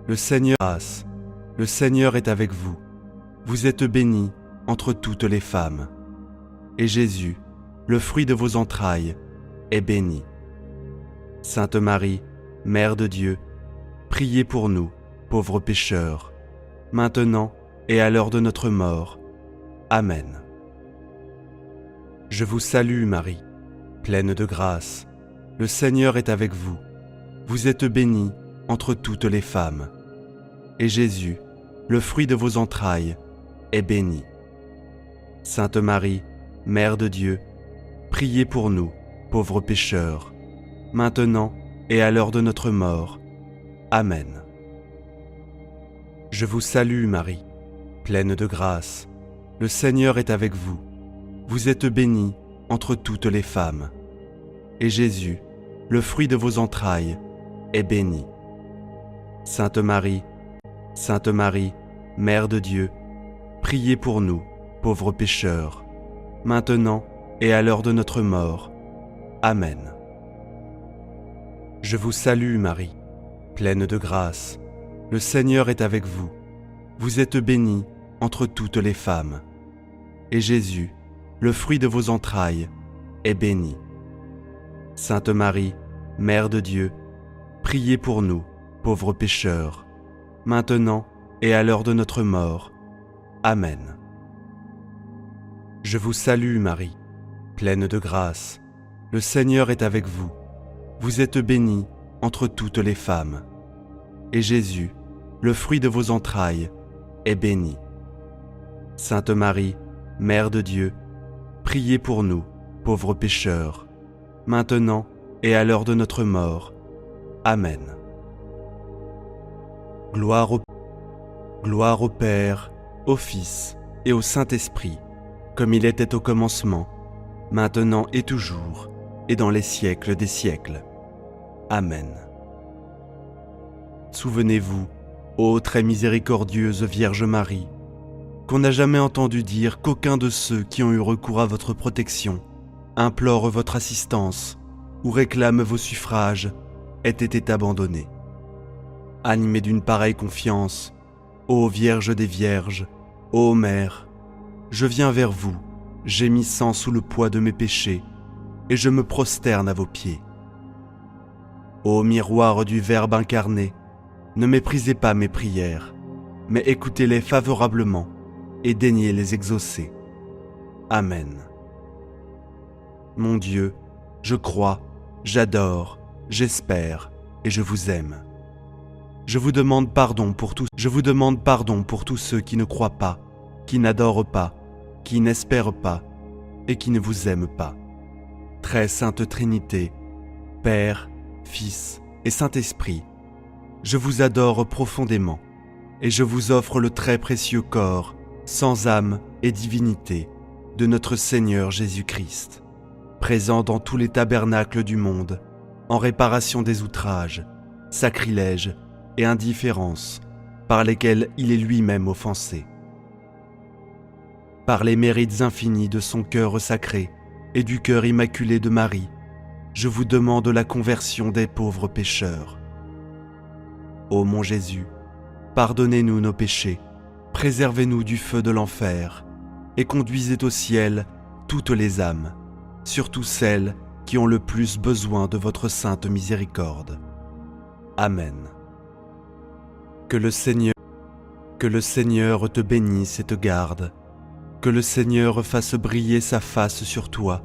A: Le Seigneur est avec vous. Vous êtes bénie entre toutes les femmes. Et Jésus, le fruit de vos entrailles, est béni. Sainte Marie, Mère de Dieu, priez pour nous, pauvres pécheurs, maintenant et à l'heure de notre mort. Amen. Je vous salue Marie, pleine de grâce. Le Seigneur est avec vous. Vous êtes bénie entre toutes les femmes. Et Jésus, le fruit de vos entrailles, est béni. Sainte Marie, Mère de Dieu, priez pour nous, pauvres pécheurs, maintenant et à l'heure de notre mort. Amen. Je vous salue Marie, pleine de grâce. Le Seigneur est avec vous. Vous êtes bénie entre toutes les femmes. Et Jésus, le fruit de vos entrailles, est béni. Sainte Marie, Mère de Dieu, priez pour nous, pauvres pécheurs, maintenant et à l'heure de notre mort. Amen. Je vous salue Marie, pleine de grâce. Le Seigneur est avec vous. Vous êtes bénie entre toutes les femmes. Et Jésus, le fruit de vos entrailles, est béni. Sainte Marie, Mère de Dieu, priez pour nous, pauvres pécheurs, maintenant et à l'heure de notre mort. Amen. Je vous salue Marie, pleine de grâce. Le Seigneur est avec vous. Vous êtes bénie entre toutes les femmes. Et Jésus, le fruit de vos entrailles, est béni. Sainte Marie, Mère de Dieu, priez pour nous, pauvres pécheurs, maintenant et à l'heure de notre mort. Amen. Gloire au Père, au Fils et au Saint-Esprit, comme il était au commencement, maintenant et toujours, et dans les siècles des siècles. Amen. Souvenez-vous, ô très miséricordieuse Vierge Marie, qu'on n'a jamais entendu dire qu'aucun de ceux qui ont eu recours à votre protection, implore votre assistance ou réclame vos suffrages, ait été abandonné. Animé d'une pareille confiance, ô Vierge des Vierges, ô Mère, je viens vers vous, gémissant sous le poids de mes péchés, et je me prosterne à vos pieds. Ô miroir du Verbe incarné, ne méprisez pas mes prières, mais écoutez-les favorablement et daignez les exaucer. Amen. Mon Dieu, je crois, j'adore, j'espère et je vous aime. Je vous demande pardon pour tous ceux qui ne croient pas, qui n'adorent pas, qui n'espèrent pas et qui ne vous aiment pas. Très sainte Trinité, Père, Fils et Saint-Esprit, je vous adore profondément et je vous offre le très précieux corps, sans âme et divinité, de notre Seigneur Jésus-Christ, présent dans tous les tabernacles du monde, en réparation des outrages, sacrilèges et indifférences par lesquels il est lui-même offensé. Par les mérites infinis de son cœur sacré et du cœur immaculé de Marie, je vous demande la conversion des pauvres pécheurs. Ô mon Jésus, pardonnez-nous nos péchés, préservez-nous du feu de l'enfer et conduisez au ciel toutes les âmes, surtout celles qui ont le plus besoin de votre sainte miséricorde. Amen. Que le Seigneur te bénisse et te garde. Que le Seigneur fasse briller sa face sur toi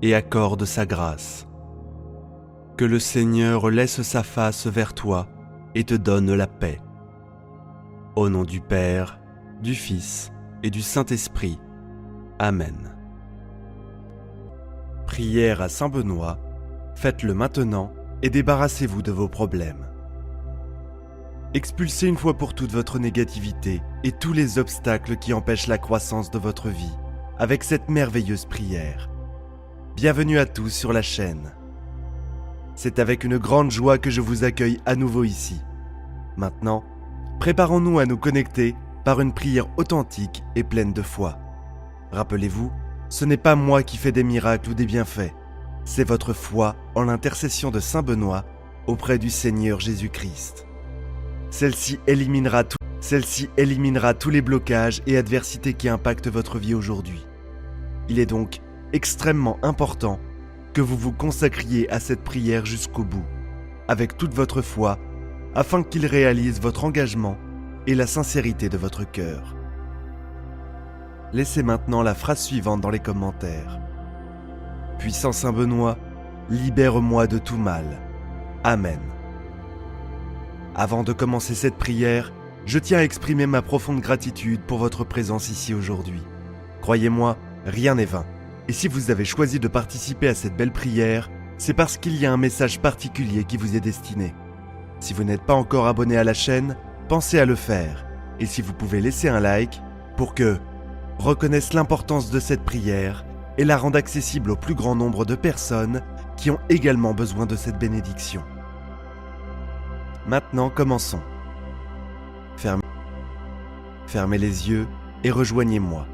A: et accorde sa grâce. Que le Seigneur laisse sa face vers toi et te donne la paix. Au nom du Père, du Fils et du Saint-Esprit. Amen. Prière à Saint Benoît, faites-le maintenant et débarrassez-vous de vos problèmes. Expulsez une fois pour toutes votre négativité et tous les obstacles qui empêchent la croissance de votre vie avec cette merveilleuse prière. Bienvenue à tous sur la chaîne. C'est avec une grande joie que je vous accueille à nouveau ici. Maintenant, préparons-nous à nous connecter par une prière authentique et pleine de foi. Rappelez-vous, ce n'est pas moi qui fais des miracles ou des bienfaits, c'est votre foi en l'intercession de Saint Benoît auprès du Seigneur Jésus-Christ. Celle-ci éliminera tous les blocages et adversités qui impactent votre vie aujourd'hui. Il est donc extrêmement important que vous vous consacriez à cette prière jusqu'au bout, avec toute votre foi, afin qu'il réalise votre engagement et la sincérité de votre cœur. Laissez maintenant la phrase suivante dans les commentaires. Puissant Saint Benoît, libère-moi de tout mal. Amen. Avant de commencer cette prière, je tiens à exprimer ma profonde gratitude pour votre présence ici aujourd'hui. Croyez-moi, rien n'est vain. Et si vous avez choisi de participer à cette belle prière, c'est parce qu'il y a un message particulier qui vous est destiné. Si vous n'êtes pas encore abonné à la chaîne, pensez à le faire. Et si vous pouvez laisser un like pour que reconnaisse l'importance de cette prière et la rende accessible au plus grand nombre de personnes qui ont également besoin de cette bénédiction. Maintenant, commençons. Fermez les yeux et rejoignez-moi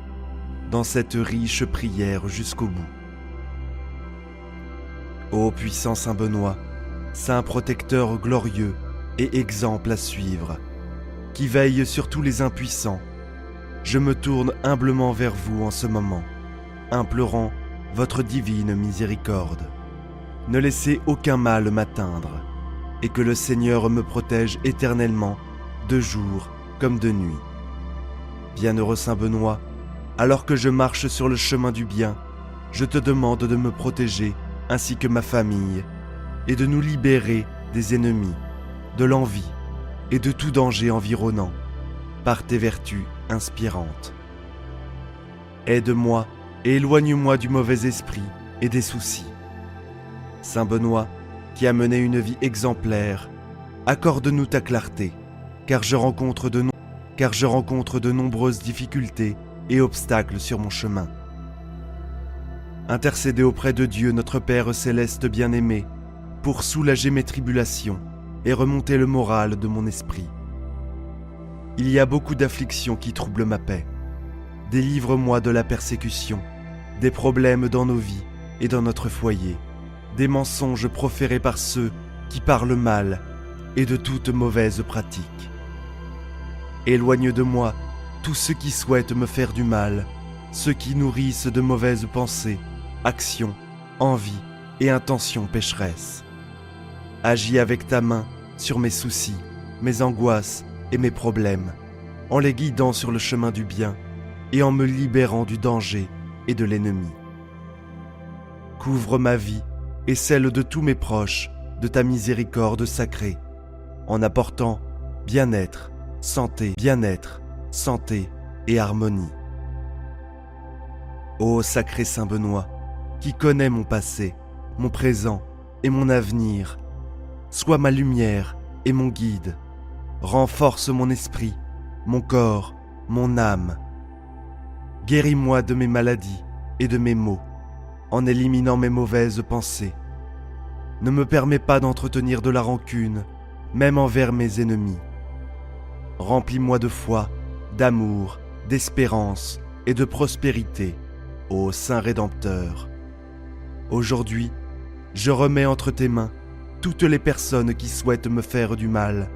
A: dans cette riche prière jusqu'au bout. Ô puissant Saint Benoît, saint protecteur glorieux et exemple à suivre, qui veille sur tous les impuissants, je me tourne humblement vers vous en ce moment, implorant votre divine miséricorde. Ne laissez aucun mal m'atteindre, et que le Seigneur me protège éternellement, de jour comme de nuit. Bienheureux Saint Benoît, alors que je marche sur le chemin du bien, je te demande de me protéger ainsi que ma famille, et de nous libérer des ennemis, de l'envie et de tout danger environnant, par tes vertus inspirantes. Aide-moi et éloigne-moi du mauvais esprit et des soucis. Saint Benoît, qui a mené une vie exemplaire, accorde-nous ta clarté, car je rencontre de nombreuses difficultés et obstacles sur mon chemin. Intercédez auprès de Dieu notre Père céleste bien-aimé pour soulager mes tribulations et remonter le moral de mon esprit. Il y a beaucoup d'afflictions qui troublent ma paix. Délivre-moi de la persécution, des problèmes dans nos vies et dans notre foyer, des mensonges proférés par ceux qui parlent mal et de toute mauvaise pratique. Éloigne de moi tous ceux qui souhaitent me faire du mal, ceux qui nourrissent de mauvaises pensées, actions, envies et intentions pécheresses. Agis avec ta main sur mes soucis, mes angoisses et mes problèmes, en les guidant sur le chemin du bien et en me libérant du danger et de l'ennemi. Couvre ma vie et celle de tous mes proches de ta miséricorde sacrée, en apportant bien-être, santé et harmonie. Ô sacré Saint Benoît, qui connais mon passé, mon présent et mon avenir, sois ma lumière et mon guide, renforce mon esprit, mon corps, mon âme. Guéris-moi de mes maladies et de mes maux, en éliminant mes mauvaises pensées. Ne me permets pas d'entretenir de la rancune, même envers mes ennemis. Remplis-moi de foi, d'amour, d'espérance et de prospérité, ô Saint Rédempteur. Aujourd'hui, je remets entre tes mains toutes les personnes qui souhaitent me faire du mal,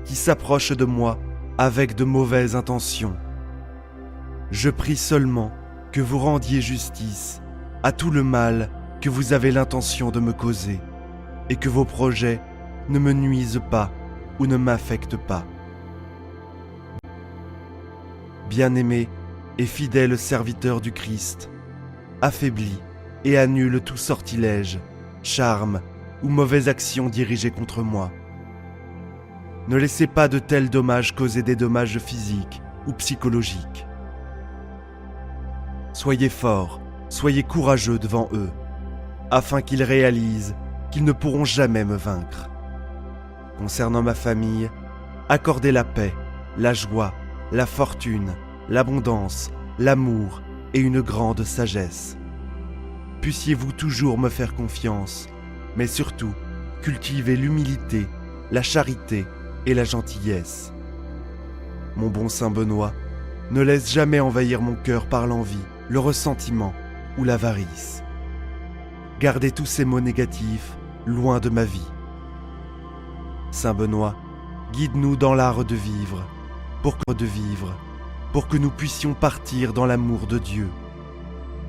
A: qui s'approchent de moi avec de mauvaises intentions. Je prie seulement que vous rendiez justice à tout le mal que vous avez l'intention de me causer, et que vos projets ne me nuisent pas ou ne m'affectent pas. bien-aimé et fidèle serviteur du Christ, affaiblis et annule tout sortilège, charme ou mauvaise action dirigée contre moi. Ne laissez pas de tels dommages causer des dommages physiques ou psychologiques. Soyez forts, soyez courageux devant eux, afin qu'ils réalisent qu'ils ne pourront jamais me vaincre. Concernant ma famille, accordez la paix, la joie, la fortune, l'abondance, l'amour et une grande sagesse. Puissiez-vous toujours me faire confiance, mais surtout cultiver l'humilité, la charité et la gentillesse. Mon bon Saint Benoît, ne laisse jamais envahir mon cœur par l'envie, le ressentiment ou l'avarice. Gardez tous ces mots négatifs loin de ma vie. Saint Benoît, guide-nous dans l'art de vivre, pour que nous puissions partir dans l'amour de Dieu.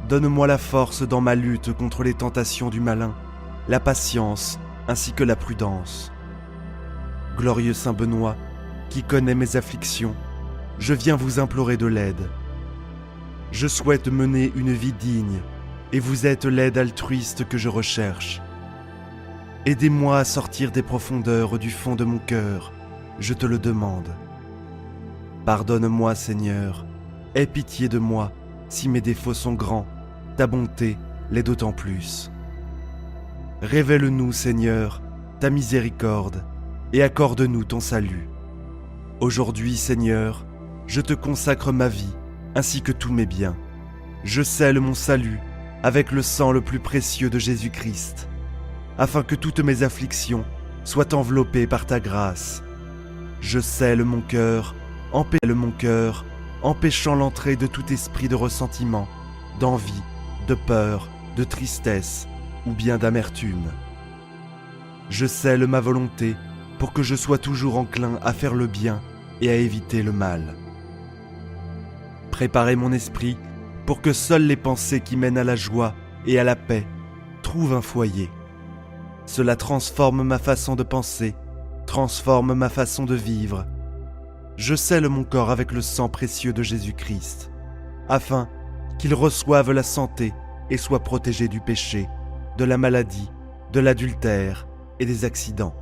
A: Donne-moi la force dans ma lutte contre les tentations du malin, la patience ainsi que la prudence. Glorieux Saint Benoît, qui connaît mes afflictions, je viens vous implorer de l'aide. Je souhaite mener une vie digne, et vous êtes l'aide altruiste que je recherche. Aidez-moi à sortir des profondeurs du fond de mon cœur, je te le demande. Pardonne-moi, Seigneur, aie pitié de moi, si mes défauts sont grands, ta bonté l'est d'autant plus. Révèle-nous, Seigneur, ta miséricorde, et accorde-nous ton salut. Aujourd'hui, Seigneur, je te consacre ma vie, ainsi que tous mes biens. Je scelle mon salut avec le sang le plus précieux de Jésus-Christ, afin que toutes mes afflictions soient enveloppées par ta grâce. Je scelle mon cœur, empêchant l'entrée de tout esprit de ressentiment, d'envie, de peur, de tristesse ou bien d'amertume. Je scelle ma volonté pour que je sois toujours enclin à faire le bien et à éviter le mal. Préparez mon esprit pour que seules les pensées qui mènent à la joie et à la paix trouvent un foyer. Cela transforme ma façon de penser, transforme ma façon de vivre. Je scelle mon corps avec le sang précieux de Jésus-Christ, afin qu'il reçoive la santé et soit protégé du péché, de la maladie, de l'adultère et des accidents.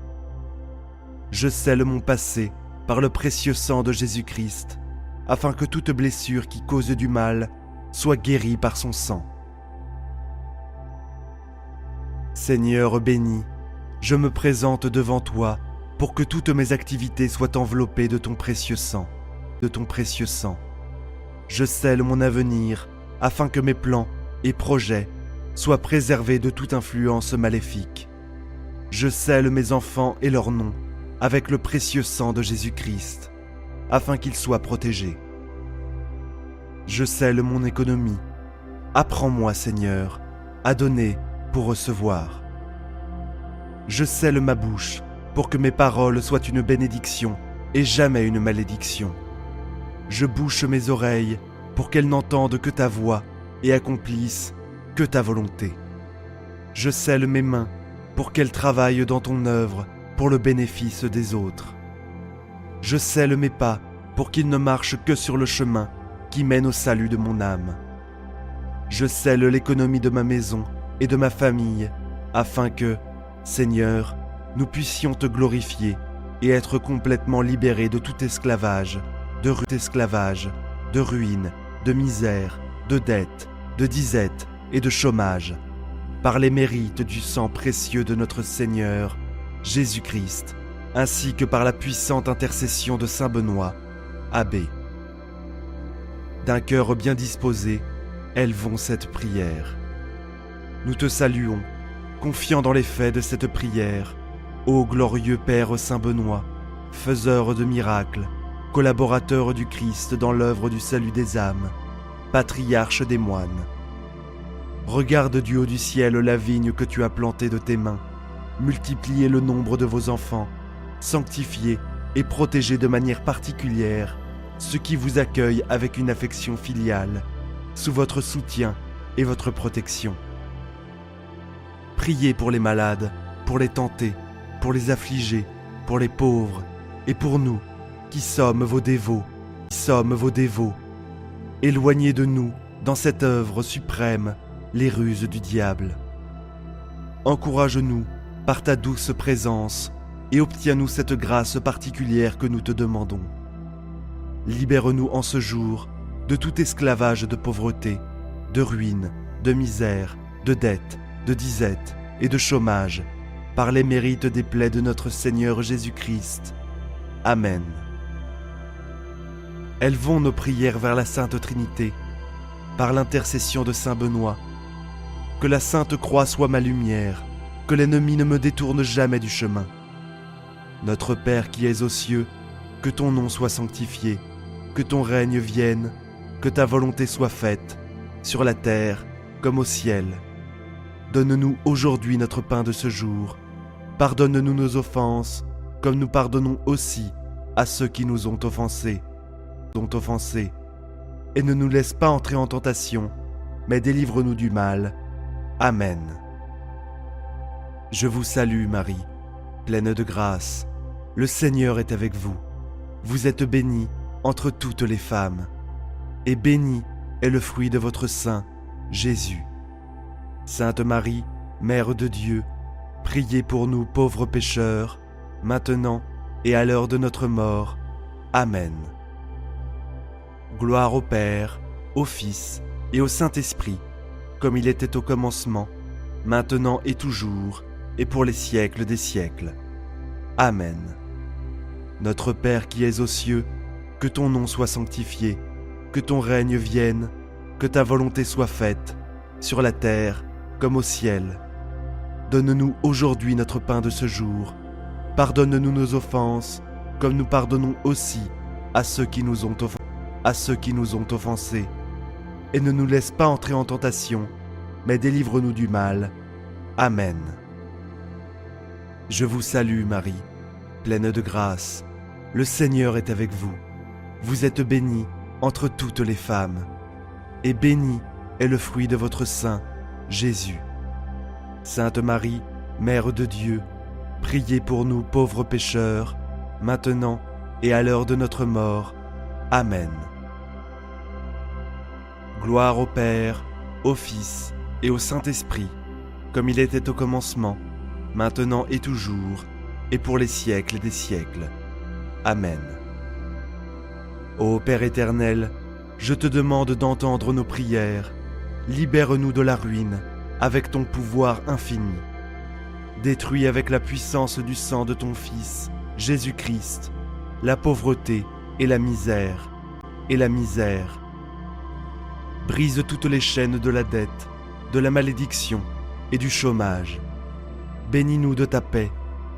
A: Je scelle mon passé par le précieux sang de Jésus-Christ, afin que toute blessure qui cause du mal soit guérie par son sang. Seigneur béni, je me présente devant toi pour que toutes mes activités soient enveloppées de ton précieux sang, Je scelle mon avenir afin que mes plans et projets soient préservés de toute influence maléfique. Je scelle mes enfants et leurs noms avec le précieux sang de Jésus-Christ, afin qu'ils soient protégés. Je scelle mon économie. Apprends-moi, Seigneur, à donner pour recevoir. Je scelle ma bouche pour que mes paroles soient une bénédiction et jamais une malédiction. Je bouche mes oreilles pour qu'elles n'entendent que ta voix et accomplissent que ta volonté. Je scelle mes mains pour qu'elles travaillent dans ton œuvre pour le bénéfice des autres. Je scelle mes pas pour qu'ils ne marchent que sur le chemin qui mène au salut de mon âme. Je scelle l'économie de ma maison et de ma famille, afin que, Seigneur, nous puissions te glorifier et être complètement libérés de tout esclavage, de ruine, de misère, de dette, de disette et de chômage, par les mérites du sang précieux de notre Seigneur, Jésus-Christ, ainsi que par la puissante intercession de Saint Benoît, abbé. D'un cœur bien disposé, élevons cette prière. Nous te saluons, confiant dans l'effet de cette prière, ô glorieux Père Saint Benoît, faiseur de miracles, collaborateur du Christ dans l'œuvre du salut des âmes, patriarche des moines. Regarde du haut du ciel la vigne que tu as plantée de tes mains, multipliez le nombre de vos enfants, sanctifiez et protégez de manière particulière ceux qui vous accueillent avec une affection filiale, sous votre soutien et votre protection. Priez pour les malades, pour les tentés, pour les affligés, pour les pauvres, et pour nous, qui sommes vos dévots, éloignez de nous, dans cette œuvre suprême, les ruses du diable. Encourage-nous par ta douce présence et obtiens-nous cette grâce particulière que nous te demandons. Libère-nous en ce jour de tout esclavage de pauvreté, de ruine, de misère, de dette, de disette et de chômage, par les mérites des plaies de notre Seigneur Jésus-Christ. Amen. Élevons nos prières vers la Sainte Trinité, par l'intercession de Saint Benoît. Que la Sainte Croix soit ma lumière, que l'ennemi ne me détourne jamais du chemin. Notre Père qui es aux cieux, que ton nom soit sanctifié, que ton règne vienne, que ta volonté soit faite, sur la terre comme au ciel. Donne-nous aujourd'hui notre pain de ce jour. Pardonne-nous nos offenses, comme nous pardonnons aussi à ceux qui nous ont offensés. Et ne nous laisse pas entrer en tentation, mais délivre-nous du mal. Amen. Je vous salue Marie, pleine de grâce. Le Seigneur est avec vous. Vous êtes bénie entre toutes les femmes, et béni est le fruit de votre sein, Jésus. Sainte Marie, Mère de Dieu, priez pour nous pauvres pécheurs, maintenant et à l'heure de notre mort. Amen. Gloire au Père, au Fils et au Saint-Esprit, comme il était au commencement, maintenant et toujours, et pour les siècles des siècles. Amen. Notre Père qui es aux cieux, que ton nom soit sanctifié, que ton règne vienne, que ta volonté soit faite, sur la terre comme au ciel. Donne-nous aujourd'hui notre pain de ce jour. Pardonne-nous nos offenses, comme nous pardonnons aussi à ceux qui nous ont offensés. Et ne nous laisse pas entrer en tentation, mais délivre-nous du mal. Amen. Je vous salue Marie, pleine de grâce. Le Seigneur est avec vous. Vous êtes bénie entre toutes les femmes, et béni est le fruit de votre sein, Jésus. Sainte Marie, Mère de Dieu, priez pour nous pauvres pécheurs, maintenant et à l'heure de notre mort. Amen. Gloire au Père, au Fils et au Saint-Esprit, comme il était au commencement, maintenant et toujours, et pour les siècles des siècles. Amen. Ô Père éternel, je te demande d'entendre nos prières. Libère-nous de la ruine avec ton pouvoir infini. Détruis avec la puissance du sang de ton Fils, Jésus-Christ, la pauvreté et la misère. Brise toutes les chaînes de la dette, de la malédiction et du chômage. Bénis-nous de ta paix,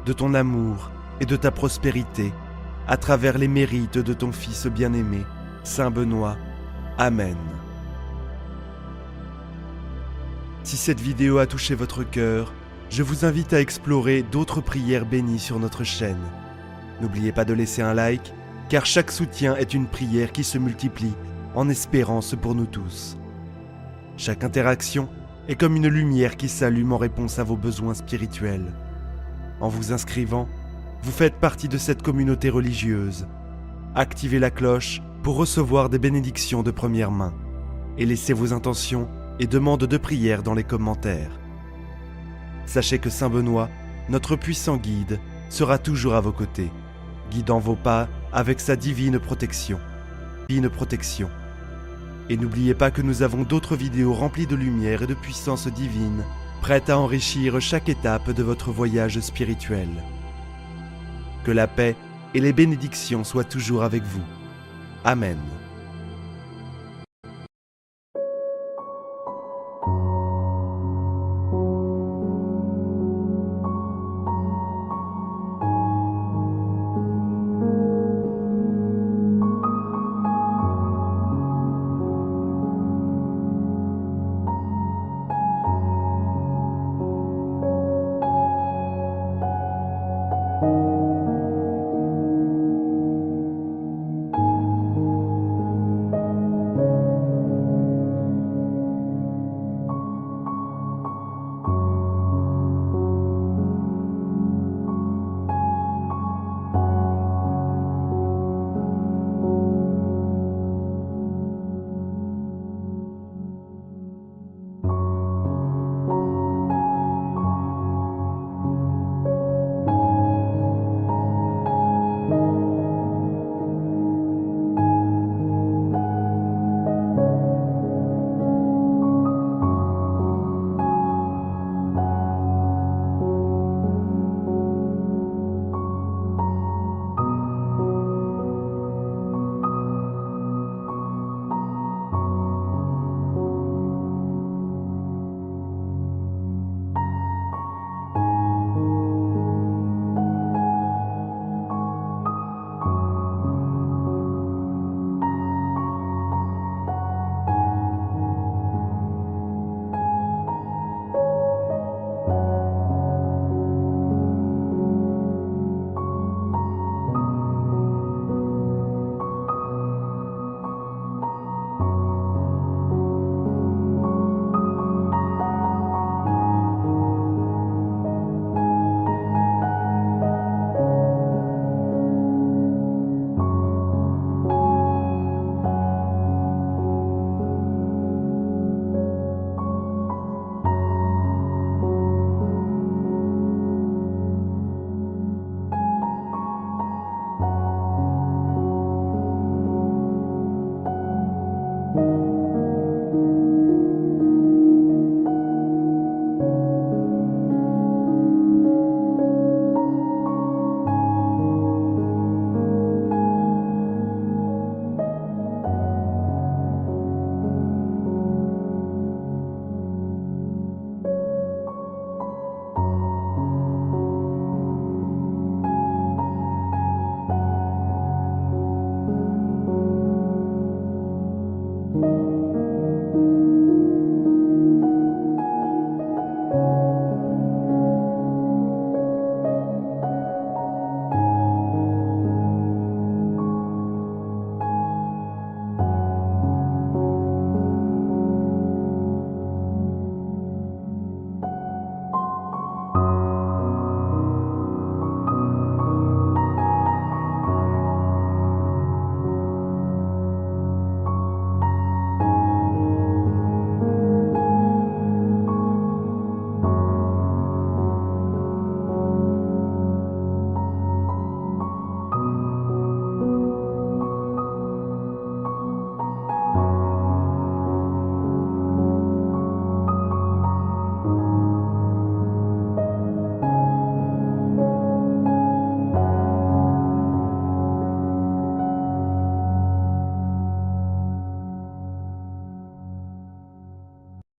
A: de ton amour et de ta prospérité, à travers les mérites de ton Fils bien-aimé, Saint Benoît. Amen. Si cette vidéo a touché votre cœur, je vous invite à explorer d'autres prières bénies sur notre chaîne. N'oubliez pas de laisser un like, car chaque soutien est une prière qui se multiplie en espérance pour nous tous. Chaque interaction est comme une lumière qui s'allume en réponse à vos besoins spirituels. En vous inscrivant, vous faites partie de cette communauté religieuse. Activez la cloche pour recevoir des bénédictions de première main et laissez vos intentions et demandes de prière dans les commentaires. Sachez que Saint Benoît, notre puissant guide, sera toujours à vos côtés, guidant vos pas avec sa divine protection. Et n'oubliez pas que nous avons d'autres vidéos remplies de lumière et de puissance divine, prêtes à enrichir chaque étape de votre voyage spirituel. Que la paix et les bénédictions soient toujours avec vous. Amen.